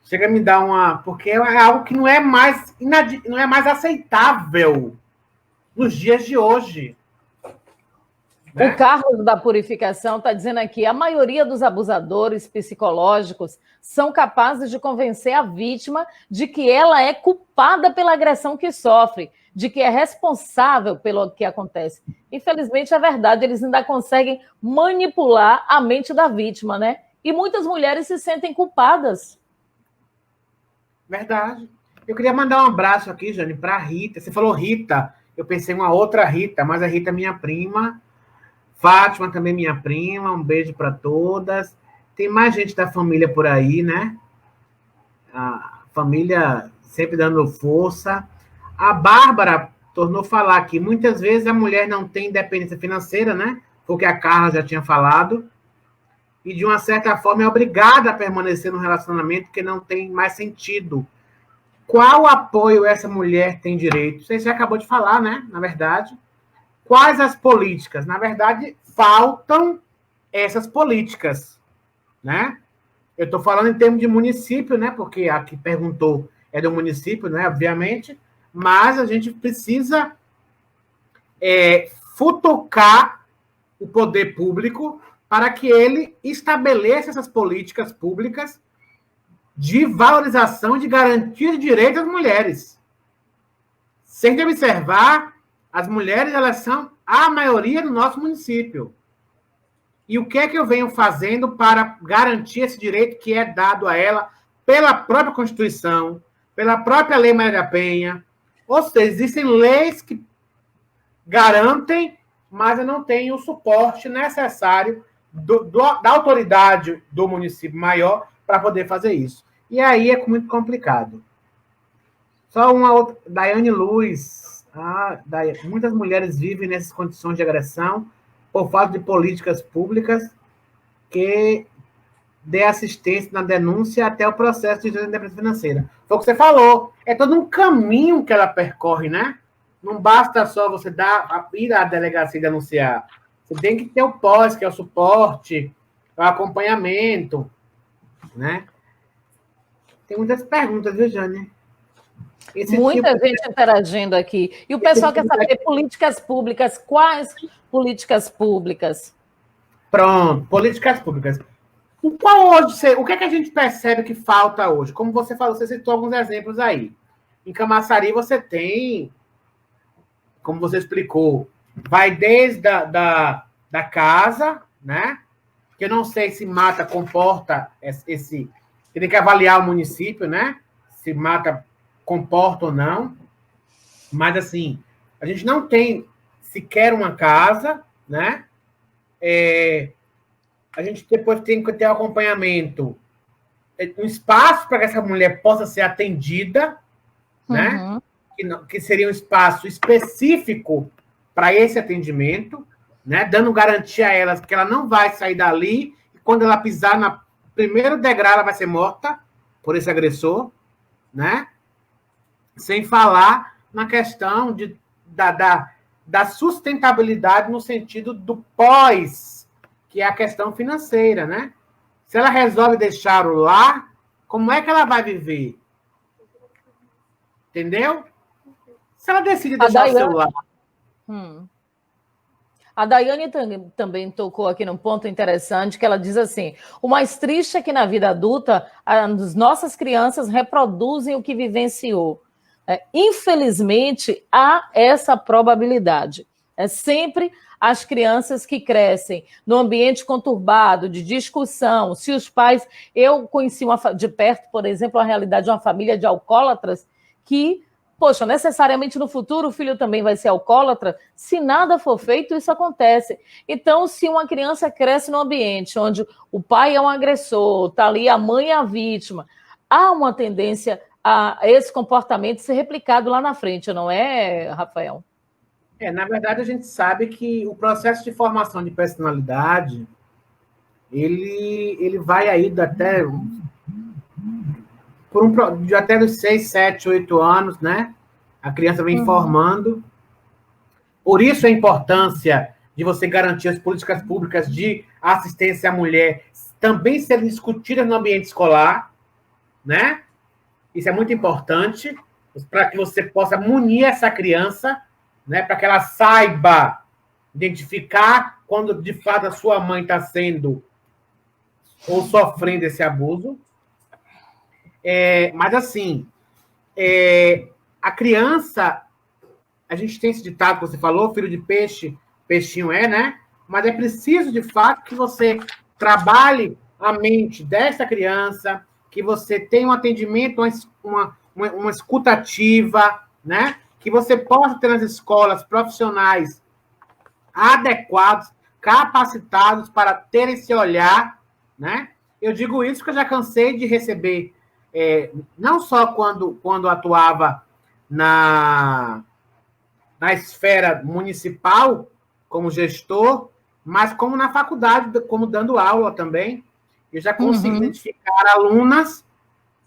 Chega a me dar uma... Porque é algo que não é mais aceitável nos dias de hoje. Né? O Carlos da Purificação está dizendo aqui, a maioria dos abusadores psicológicos são capazes de convencer a vítima de que ela é culpada pela agressão que sofre, de que é responsável pelo que acontece. Infelizmente, é verdade, eles ainda conseguem manipular a mente da vítima, né? E muitas mulheres se sentem culpadas. Verdade. Eu queria mandar um abraço aqui, Jane, para a Rita. Você falou Rita, eu pensei em uma outra Rita, mas a Rita é minha prima. Fátima também minha prima, um beijo para todas. Tem mais gente da família por aí, né? A família sempre dando força. A Bárbara tornou falar que muitas vezes a mulher não tem independência financeira, né? Porque a Carla já tinha falado. E, de uma certa forma, é obrigada a permanecer no relacionamento que não tem mais sentido. qual apoio essa mulher tem direito? Você já acabou de falar, né? Na verdade. Quais as políticas? Na verdade, faltam essas políticas, né? Eu estou falando em termos de município, né? Porque a que perguntou é do município, né? Obviamente, mas a gente precisa futucar o poder público para que ele estabeleça essas políticas públicas de valorização e de garantia de direitos às mulheres. Sem de observar, as mulheres, elas são a maioria do nosso município. E o que é que eu venho fazendo para garantir esse direito que é dado a ela pela própria Constituição, pela própria Lei Maria da Penha? Ou seja, existem leis que garantem, mas eu não tenho o suporte necessário da autoridade do município maior para poder fazer isso. E aí é muito complicado. Só uma outra. Daiane Luz. Muitas mulheres vivem nessas condições de agressão por falta de políticas públicas que dê assistência na denúncia até o processo de independência financeira. Foi o que você falou. É todo um caminho que ela percorre, né? Não basta só você ir à delegacia e denunciar. Você tem que ter o pós, que é o suporte, o acompanhamento, né? Tem muitas perguntas, viu, Jane? Muita gente interagindo aqui. E o pessoal quer saber políticas públicas. Quais políticas públicas? Pronto, políticas públicas. O que é que a gente percebe que falta hoje? Como você falou, você citou alguns exemplos aí. Em Camaçari você tem, como você explicou, vai desde da casa, né? Que eu não sei se mata comporta esse... Tem que avaliar o município, né? Se mata comporta ou não. Mas, assim, a gente não tem sequer uma casa, né? A gente depois tem que ter um acompanhamento, um espaço para que essa mulher possa ser atendida, né? Que seria um espaço específico para esse atendimento, né? Dando garantia a elas que ela não vai sair dali e quando ela pisar no primeiro degrau ela vai ser morta por esse agressor, né? Sem falar na questão da sustentabilidade no sentido do pós, que é a questão financeira, né? Se ela resolve deixar o lar, como é que ela vai viver? Entendeu? Se ela decide deixar o seu lar. A Daiane também tocou aqui num ponto interessante, que ela diz assim, o mais triste é que na vida adulta as nossas crianças reproduzem o que vivenciou. Infelizmente, há essa probabilidade. É sempre as crianças que crescem no ambiente conturbado, de discussão, se os pais... Eu conheci de perto, por exemplo, a realidade de uma família de alcoólatras que, poxa, necessariamente no futuro o filho também vai ser alcoólatra. Se nada for feito, isso acontece. Então, se uma criança cresce num ambiente onde o pai é um agressor, está ali a mãe é a vítima, há uma tendência a esse comportamento ser replicado lá na frente, não é, Rafael? Na verdade, a gente sabe que o processo de formação de personalidade, ele vai aí até até dos 6, 7, 8 anos, né? A criança vem formando. Por isso a importância de você garantir as políticas públicas de assistência à mulher também serem discutidas no ambiente escolar, né? Isso é muito importante para que você possa munir essa criança, né? Para que ela saiba identificar quando, de fato, a sua mãe está sendo ou sofrendo esse abuso. Mas, assim, a criança, a gente tem esse ditado que você falou, filho de peixe, peixinho né? Mas é preciso, de fato, que você trabalhe a mente dessa criança, que você tenha um atendimento, uma escutativa, né? Que você possa ter nas escolas profissionais adequados, capacitados para ter esse olhar, né? Eu digo isso porque eu já cansei de receber, não só quando atuava na esfera municipal, como gestor, mas como na faculdade, como dando aula também. Eu já consegui identificar alunas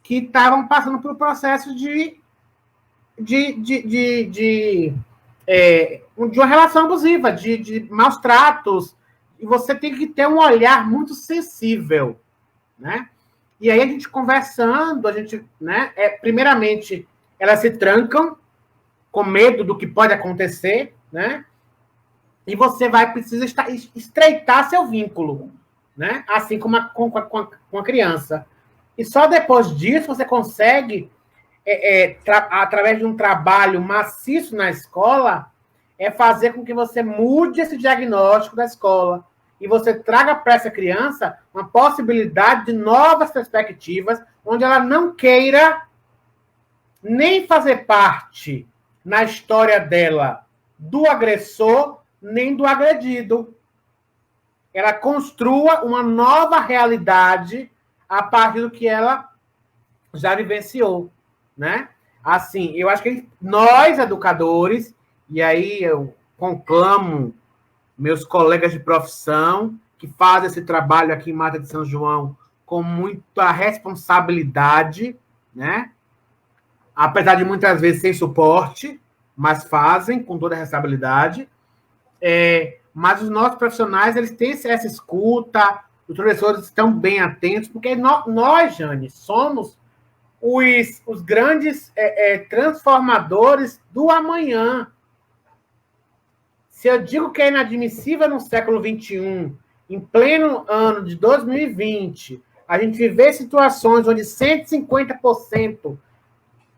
que estavam passando por um processo de uma relação abusiva, de maus tratos, e você tem que ter um olhar muito sensível, né? E aí a gente conversando, a gente, né? Primeiramente, elas se trancam com medo do que pode acontecer, né? E você precisa estreitar seu vínculo, né? Assim como com a criança. E só depois disso você consegue, através de um trabalho maciço na escola, fazer com que você mude esse diagnóstico da escola e você traga para essa criança uma possibilidade de novas perspectivas, onde ela não queira nem fazer parte na história dela do agressor, nem do agredido. Ela construa uma nova realidade a partir do que ela já vivenciou, né? Assim, eu acho que nós, educadores, e aí eu conclamo meus colegas de profissão que fazem esse trabalho aqui em Mata de São João com muita responsabilidade, né? Apesar de muitas vezes sem suporte, mas fazem com toda a responsabilidade. Mas os nossos profissionais, eles têm essa escuta, os professores estão bem atentos, porque nós, Jane, somos os grandes transformadores do amanhã. Se eu digo que é inadmissível no século XXI, em pleno ano de 2020, a gente viver situações onde 150%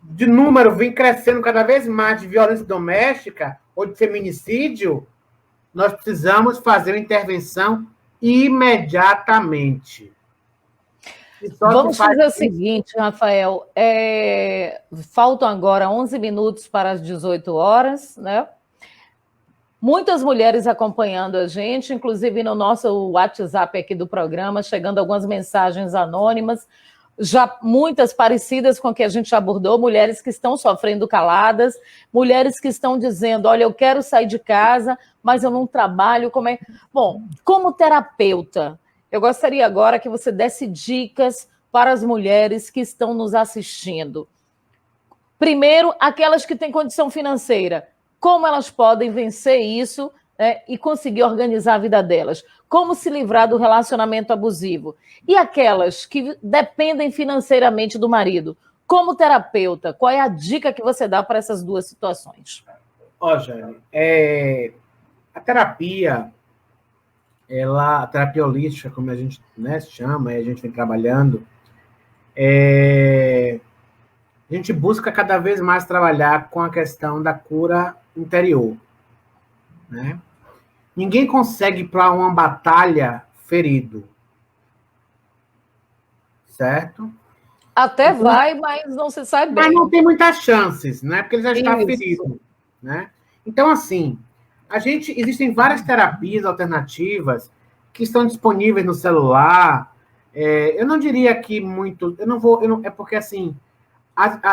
de número vem crescendo cada vez mais de violência doméstica ou de feminicídio, nós precisamos fazer uma intervenção imediatamente. Vamos fazer o seguinte, Rafael. Faltam agora 11 minutos para as 18 horas, né? Muitas mulheres acompanhando a gente, inclusive no nosso WhatsApp aqui do programa, chegando algumas mensagens anônimas, já muitas parecidas com o que a gente abordou, mulheres que estão sofrendo caladas, mulheres que estão dizendo, olha, eu quero sair de casa, mas eu não trabalho. Bom, como terapeuta, eu gostaria agora que você desse dicas para as mulheres que estão nos assistindo. Primeiro, aquelas que têm condição financeira. Como elas podem vencer isso, né, e conseguir organizar a vida delas? Como se livrar do relacionamento abusivo? E aquelas que dependem financeiramente do marido? Como terapeuta, qual é a dica que você dá para essas duas situações? Jane, a terapia, a terapia holística, como a gente, né, chama, e a gente vem trabalhando, a gente busca cada vez mais trabalhar com a questão da cura interior, né? Ninguém consegue ir para uma batalha ferido, certo? Até vai, mas não se sabe bem. Mas não tem muitas chances, né? Porque ele já está ferido, né? Então, assim, existem várias terapias alternativas que estão disponíveis no celular. Eu não diria que muito, é porque assim,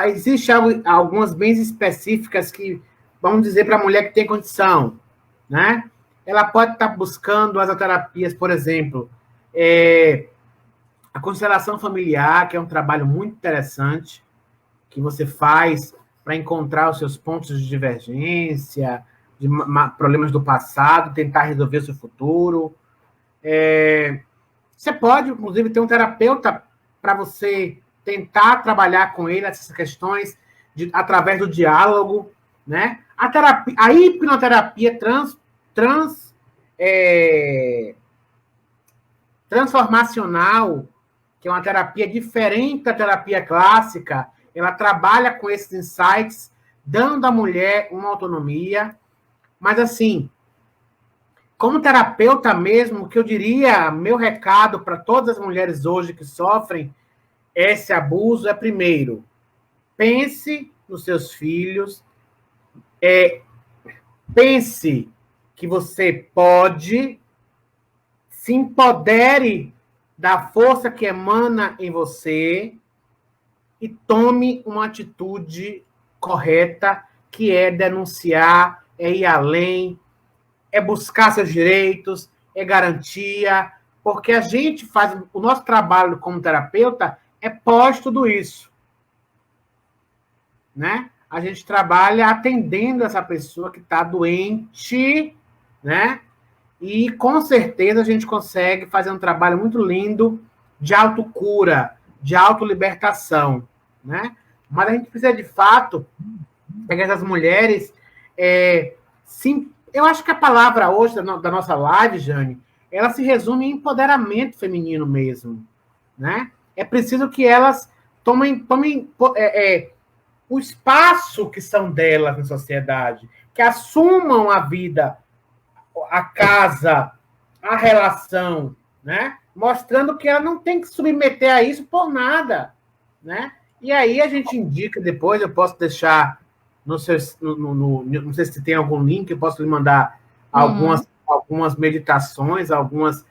existem algumas bem específicas que, vamos dizer, para a mulher que tem condição, né? Ela pode estar buscando as terapias, por exemplo, a constelação familiar, que é um trabalho muito interessante, que você faz para encontrar os seus pontos de divergência, de problemas do passado, tentar resolver o seu futuro. Você pode, inclusive, ter um terapeuta para você tentar trabalhar com ele essas questões através do diálogo, né? A hipnoterapia transformacional, que é uma terapia diferente da terapia clássica, ela trabalha com esses insights, dando à mulher uma autonomia. Mas, assim, como terapeuta mesmo, o que eu diria, meu recado para todas as mulheres hoje que sofrem esse abuso é, primeiro, pense nos seus filhos, pense que você pode, se empodere da força que emana em você e tome uma atitude correta, que é denunciar, é ir além, é buscar seus direitos, é garantia, porque a gente faz, o nosso trabalho como terapeuta é pós tudo isso, né? A gente trabalha atendendo essa pessoa que está doente, né? E com certeza a gente consegue fazer um trabalho muito lindo de autocura, de autolibertação, né? Mas a gente precisa, de fato, que essas mulheres... sim, eu acho que a palavra hoje da nossa live, Jane, ela se resume em empoderamento feminino mesmo, né? É preciso que elas tomem o espaço que são delas na sociedade, que assumam a vida, a casa, a relação, né? Mostrando que ela não tem que submeter a isso por nada, né? E aí a gente indica depois, eu posso deixar não sei se tem algum link, eu posso lhe mandar algumas meditações, algumas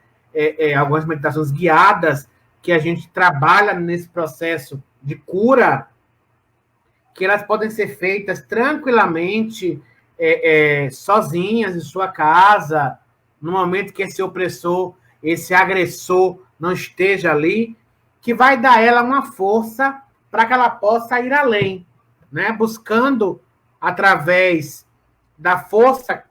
meditações guiadas que a gente trabalha nesse processo de cura, que elas podem ser feitas tranquilamente, sozinhas em sua casa, no momento que esse opressor, esse agressor não esteja ali, que vai dar a ela uma força para que ela possa ir além, né? Buscando, através da força,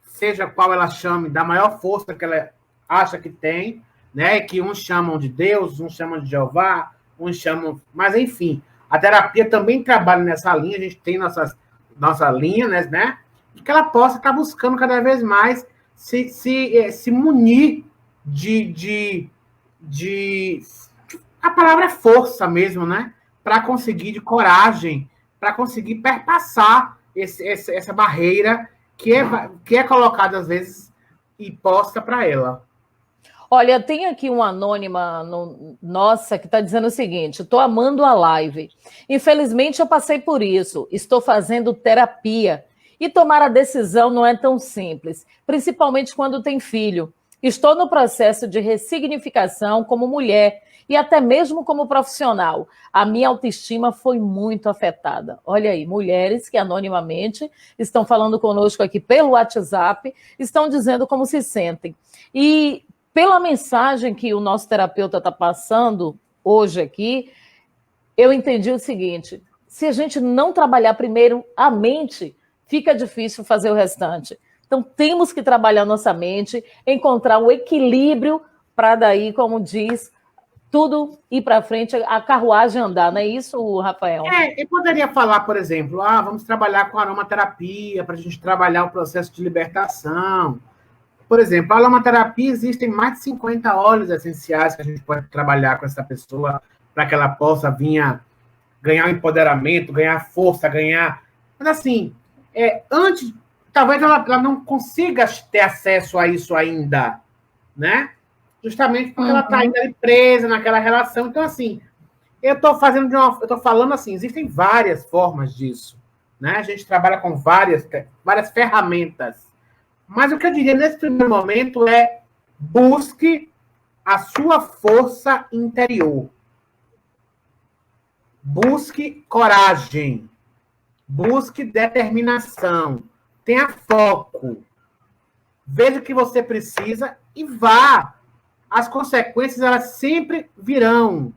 seja qual ela chame, da maior força que ela acha que tem, né? Que uns chamam de Deus, uns chamam de Jeová, uns chamam... Mas, enfim, a terapia também trabalha nessa linha, a gente tem nossa linha, né? E que ela possa estar buscando cada vez mais se munir de... A palavra é força mesmo, né? Para conseguir, de coragem, para conseguir perpassar essa barreira que é colocada, às vezes, e posta para ela. Olha, tem aqui uma anônima nossa que está dizendo o seguinte: estou amando a live. Infelizmente, eu passei por isso. Estou fazendo terapia. E tomar a decisão não é tão simples, principalmente quando tem filho. Estou no processo de ressignificação como mulher e até mesmo como profissional. A minha autoestima foi muito afetada. Olha aí, mulheres que anonimamente estão falando conosco aqui pelo WhatsApp, estão dizendo como se sentem. E pela mensagem que o nosso terapeuta está passando hoje aqui, eu entendi o seguinte: se a gente não trabalhar primeiro a mente, fica difícil fazer o restante. Então, temos que trabalhar nossa mente, encontrar o equilíbrio para daí, como diz, tudo ir para frente, a carruagem andar, não é isso, Rafael? Eu poderia falar, por exemplo, vamos trabalhar com aromaterapia para a gente trabalhar o processo de libertação. Por exemplo, a aromaterapia, existem mais de 50 óleos essenciais que a gente pode trabalhar com essa pessoa para que ela possa vir ganhar empoderamento, ganhar força, ganhar... Mas, assim, antes, talvez ela não consiga ter acesso a isso ainda, né? Justamente porque ela está ainda presa naquela relação. Então, assim, eu estou falando assim, existem várias formas disso, né? A gente trabalha com várias ferramentas. Mas o que eu diria nesse primeiro momento é: busque a sua força interior. Busque coragem. Busque determinação. Tenha foco. Veja o que você precisa e vá. As consequências, elas sempre virão.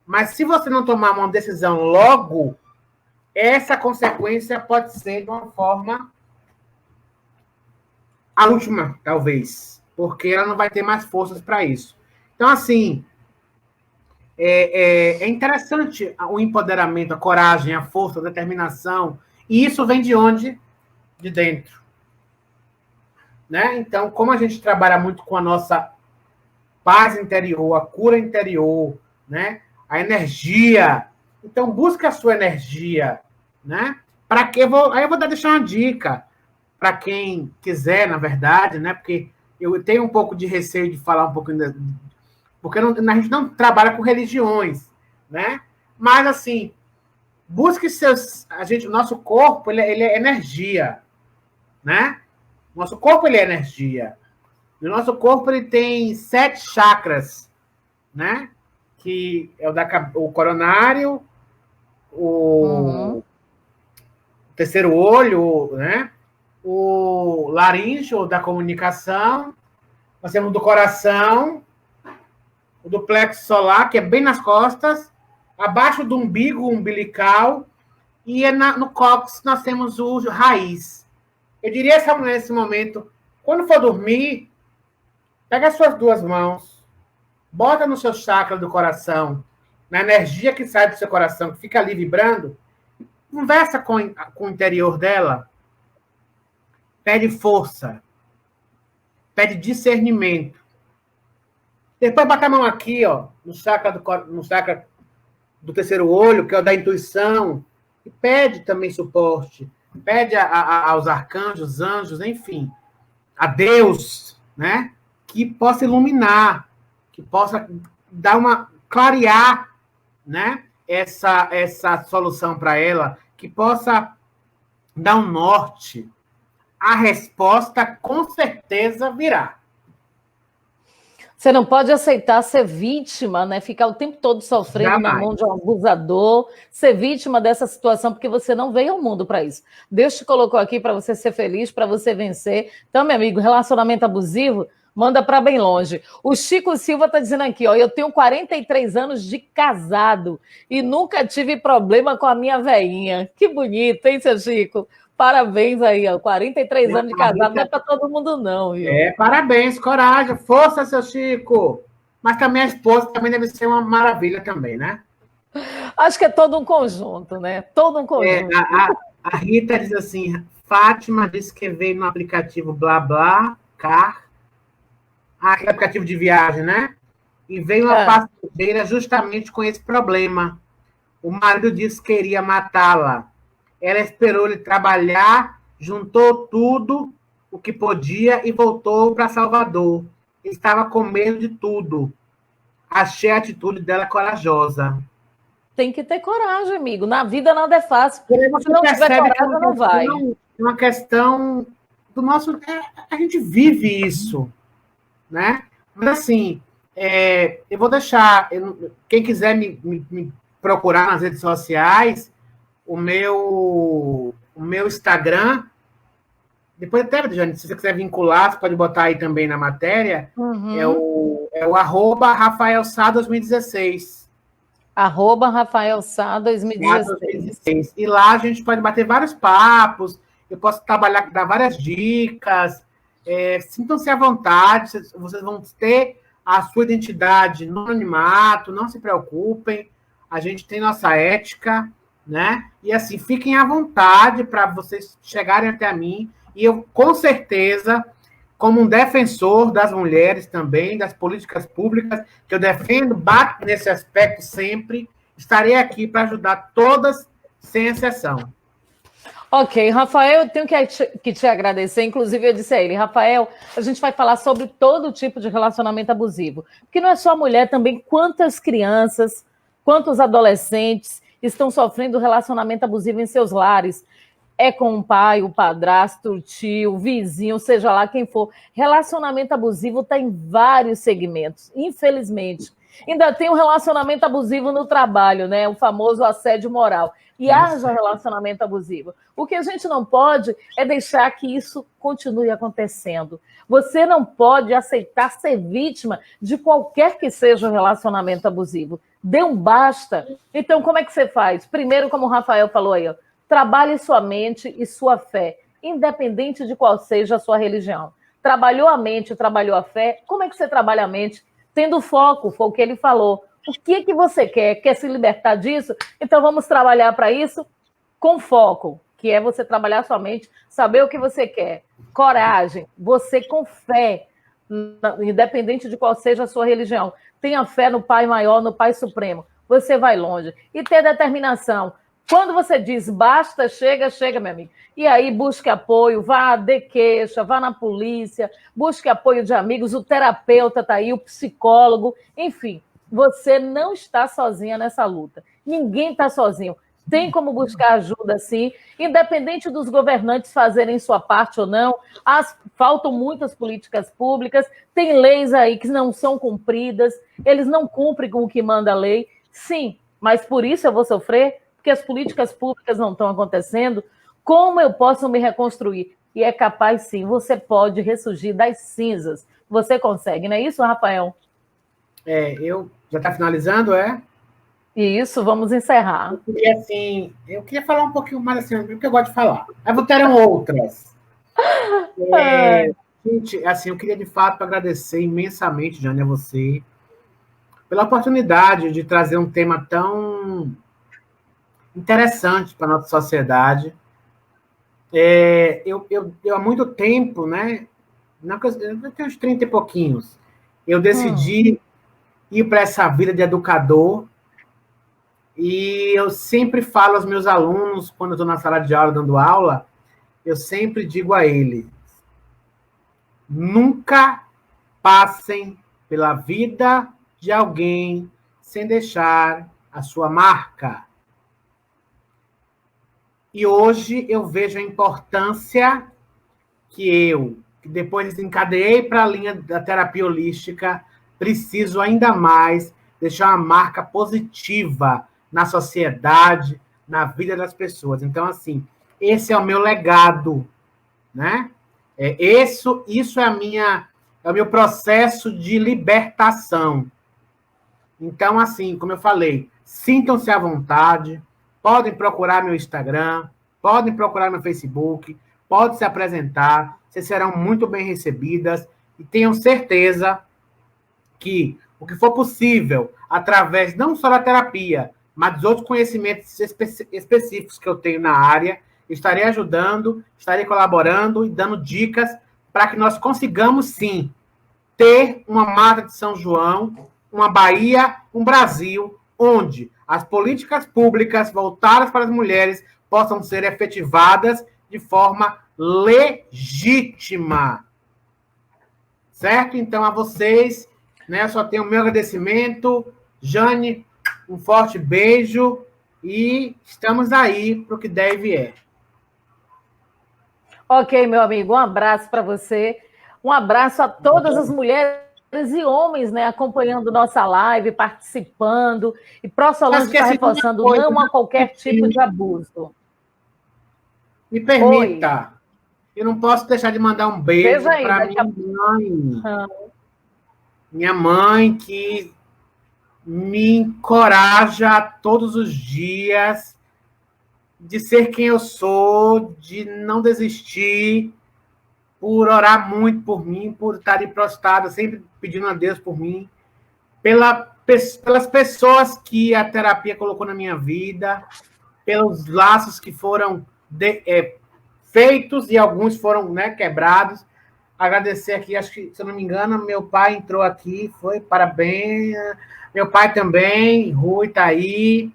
Mas se você não tomar uma decisão logo, essa consequência pode ser de uma forma... a última, talvez. Porque ela não vai ter mais forças para isso. Então, assim, é interessante o empoderamento, a coragem, a força, a determinação. E isso vem de onde? De dentro. Né? Então, como a gente trabalha muito com a nossa paz interior, a cura interior, né? A energia. Então, busque a sua energia, né? Para que aí eu vou deixar uma dica para quem quiser, na verdade, né? Porque eu tenho um pouco de receio de falar um pouquinho, porque a gente não trabalha com religiões, né? Mas, assim, busque o nosso corpo, ele é energia, né? Nosso corpo, ele é energia. O nosso corpo, ele tem 7 chakras, né? Que é o coronário, o terceiro olho, né? O laríngeo, da comunicação. Nós temos do coração, o do plexo solar, que é bem nas costas, abaixo do umbigo umbilical, e no cóccix nós temos o raiz. Eu diria a essa mulher nesse momento, quando for dormir, pega as suas duas mãos, bota no seu chakra do coração, na energia que sai do seu coração, que fica ali vibrando, conversa com o interior dela, pede força, pede discernimento. Depois bota a mão aqui, ó, no chakra do terceiro olho, que é o da intuição, e pede também suporte. Pede aos arcanjos, anjos, enfim, a Deus, né? Que possa iluminar, que possa clarear, né? Essa solução para ela, que possa dar um norte. A resposta com certeza virá. Você não pode aceitar ser vítima, né? Ficar o tempo todo sofrendo Jamais. na mão de um abusador, ser vítima dessa situação, porque você não veio ao mundo para isso. Deus te colocou aqui para você ser feliz, para você vencer. Então, meu amigo, relacionamento abusivo, manda para bem longe. O Chico Silva está dizendo aqui, ó, eu tenho 43 anos de casado e nunca tive problema com a minha veinha. Que bonito, hein, seu Chico? Parabéns aí, ó. 43 anos de casado não é para todo mundo, não, viu? Parabéns, coragem, força, seu Chico. Mas também a esposa também deve ser uma maravilha também, né? Acho que é todo um conjunto, né? Todo um conjunto. A Rita diz assim, Fátima disse que veio no aplicativo BlaBlaCar, aquele aplicativo de viagem, né? E veio uma passageira justamente com esse problema. O marido disse que queria matá-la. Ela esperou ele trabalhar, juntou tudo o que podia e voltou para Salvador. Estava com medo de tudo. Achei a atitude dela corajosa. Tem que ter coragem, amigo. Na vida nada é fácil. Se não tiver coragem, não vai. É uma questão do nosso... a gente vive isso, né? Mas, assim, eu vou deixar... quem quiser me procurar nas redes sociais... O meu Instagram, depois até, Jane, se você quiser vincular, você pode botar aí também na matéria, é o @RafaelSá2016. @RafaelSá2016. E lá a gente pode bater vários papos, eu posso trabalhar, dar várias dicas, sintam-se à vontade, vocês vão ter a sua identidade no anonimato, não se preocupem, a gente tem nossa ética, né? E assim, fiquem à vontade para vocês chegarem até a mim, e eu, com certeza, como um defensor das mulheres também, das políticas públicas, que eu defendo, bato nesse aspecto sempre, estarei aqui para ajudar todas, sem exceção. Ok, Rafael, eu tenho que te agradecer, inclusive eu disse a ele, Rafael, a gente vai falar sobre todo tipo de relacionamento abusivo, porque não é só a mulher, também quantas crianças, quantos adolescentes estão sofrendo relacionamento abusivo em seus lares. É com o pai, o padrasto, o tio, o vizinho, seja lá quem for. Relacionamento abusivo está em vários segmentos, infelizmente. Ainda tem um relacionamento abusivo no trabalho, né? O famoso assédio moral. E haja relacionamento abusivo. O que a gente não pode é deixar que isso continue acontecendo. Você não pode aceitar ser vítima de qualquer que seja o relacionamento abusivo. Dê um basta. Então, como é que você faz? Primeiro, como o Rafael falou aí, ó, trabalhe sua mente e sua fé, independente de qual seja a sua religião. Trabalhou a mente, trabalhou a fé. Como é que você trabalha a mente? Tendo foco, foi o que ele falou. O que você quer? Quer se libertar disso? Então, vamos trabalhar para isso com foco, que é você trabalhar sua mente, saber o que você quer. Coragem, você com fé, independente de qual seja a sua religião. Tenha fé no Pai Maior, no Pai Supremo. Você vai longe. E ter determinação. Quando você diz basta, chega, meu amigo. E aí busque apoio, vá de queixa, vá na polícia, busque apoio de amigos, o terapeuta está aí, o psicólogo, enfim. Você não está sozinha nessa luta. Ninguém está sozinho. Tem como buscar ajuda, sim, independente dos governantes fazerem sua parte ou não. Faltam muitas políticas públicas, tem leis aí que não são cumpridas, eles não cumprem com o que manda a lei. Sim, mas por isso eu vou sofrer, porque as políticas públicas não estão acontecendo. Como eu posso me reconstruir? E é capaz, sim, você pode ressurgir das cinzas. Você consegue, não é isso, Rafael? Eu já está finalizando, é? Isso, vamos encerrar. Eu queria falar um pouquinho mais assim, porque eu gosto de falar. Mas terão outras. Gente, assim, eu queria de fato agradecer imensamente, Jane, a você, pela oportunidade de trazer um tema tão interessante para a nossa sociedade. Eu há muito tempo, né? Eu tenho uns 30 e pouquinhos. Eu decidi ir para essa vida de educador. E eu sempre falo aos meus alunos, quando eu estou na sala de aula dando aula, eu sempre digo a eles: nunca passem pela vida de alguém sem deixar a sua marca. E hoje eu vejo a importância que depois desencadeei para a linha da terapia holística, preciso ainda mais deixar uma marca positiva na sociedade, na vida das pessoas. Então, assim, esse é o meu legado, né? Isso é o meu processo de libertação. Então, assim, como eu falei, sintam-se à vontade, podem procurar meu Instagram, podem procurar meu Facebook, podem se apresentar, vocês serão muito bem recebidas e tenham certeza que o que for possível, através não só da terapia, mas dos outros conhecimentos específicos que eu tenho na área, estarei ajudando, estarei colaborando e dando dicas para que nós consigamos, sim, ter uma Mata de São João, uma Bahia, um Brasil, onde as políticas públicas voltadas para as mulheres possam ser efetivadas de forma legítima. Certo? Então, a vocês, né, só tenho o meu agradecimento. Jane, um forte beijo e estamos aí para o que der e vier. Ok, meu amigo, um abraço para você. Um abraço a todas as mulheres e homens, né, acompanhando nossa live, participando. E ProSolange está reforçando não a qualquer tipo de abuso. Me permita. Oi. Eu não posso deixar de mandar um beijo para minha mãe. Minha mãe, que me encoraja todos os dias de ser quem eu sou, de não desistir, por orar muito por mim, por estar ali prostrada, sempre pedindo a Deus por mim, pelas pessoas que a terapia colocou na minha vida, pelos laços que foram feitos e alguns foram, né, quebrados. Agradecer aqui, acho que, se eu não me engano, meu pai entrou aqui, parabéns. Meu pai também, Rui está aí.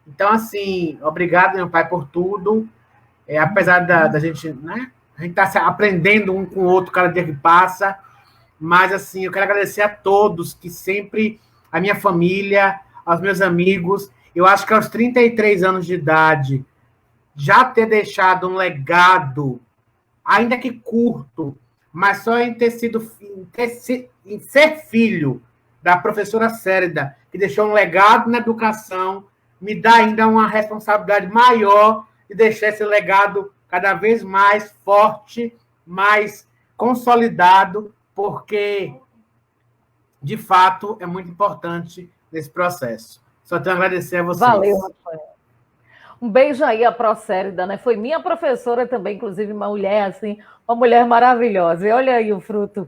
Então, assim, obrigado, meu pai, por tudo. Apesar da gente, né? A gente está aprendendo um com o outro cada dia que passa. Mas, assim, eu quero agradecer a todos que sempre, a minha família, aos meus amigos. Eu acho que aos 33 anos de idade, já ter deixado um legado, ainda que curto, mas só em em ser filho da professora Cérida, que deixou um legado na educação, me dá ainda uma responsabilidade maior de deixar esse legado cada vez mais forte, mais consolidado, porque, de fato, é muito importante nesse processo. Só tenho a agradecer a vocês. Valeu, Rafael. Um beijo aí a Procérida, né? Foi minha professora também, inclusive uma mulher assim, uma mulher maravilhosa. E olha aí o fruto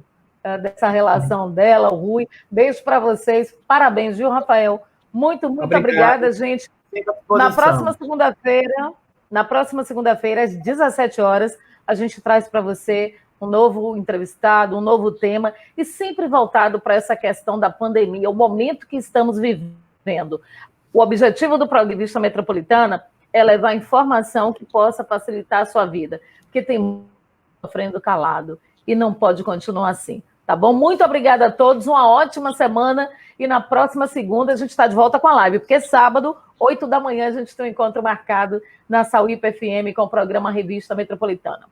dessa relação dela, o Rui. Beijo para vocês. Parabéns, viu, Rafael? Muito obrigada, gente. Na próxima segunda-feira, às 17 horas, a gente traz para você um novo entrevistado, um novo tema, e sempre voltado para essa questão da pandemia, o momento que estamos vivendo. O objetivo do Programa Revista Metropolitana é levar informação que possa facilitar a sua vida, porque tem muito sofrendo calado e não pode continuar assim, tá bom? Muito obrigada a todos, uma ótima semana e na próxima segunda a gente está de volta com a live, porque sábado, 8 da manhã, a gente tem um encontro marcado na Sauípe FM com o programa Revista Metropolitana.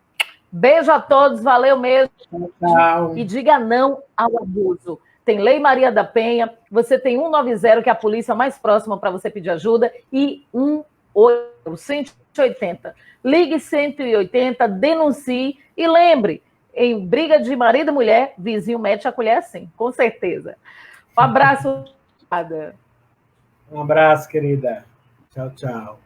Beijo a todos, valeu mesmo. Tchau. E diga não ao abuso. Tem Lei Maria da Penha, você tem 190, que é a polícia mais próxima para você pedir ajuda, e 180. Ligue 180, denuncie e lembre, em briga de marido e mulher, vizinho mete a colher sim, com certeza. Um abraço. Um abraço, querida. Tchau, tchau.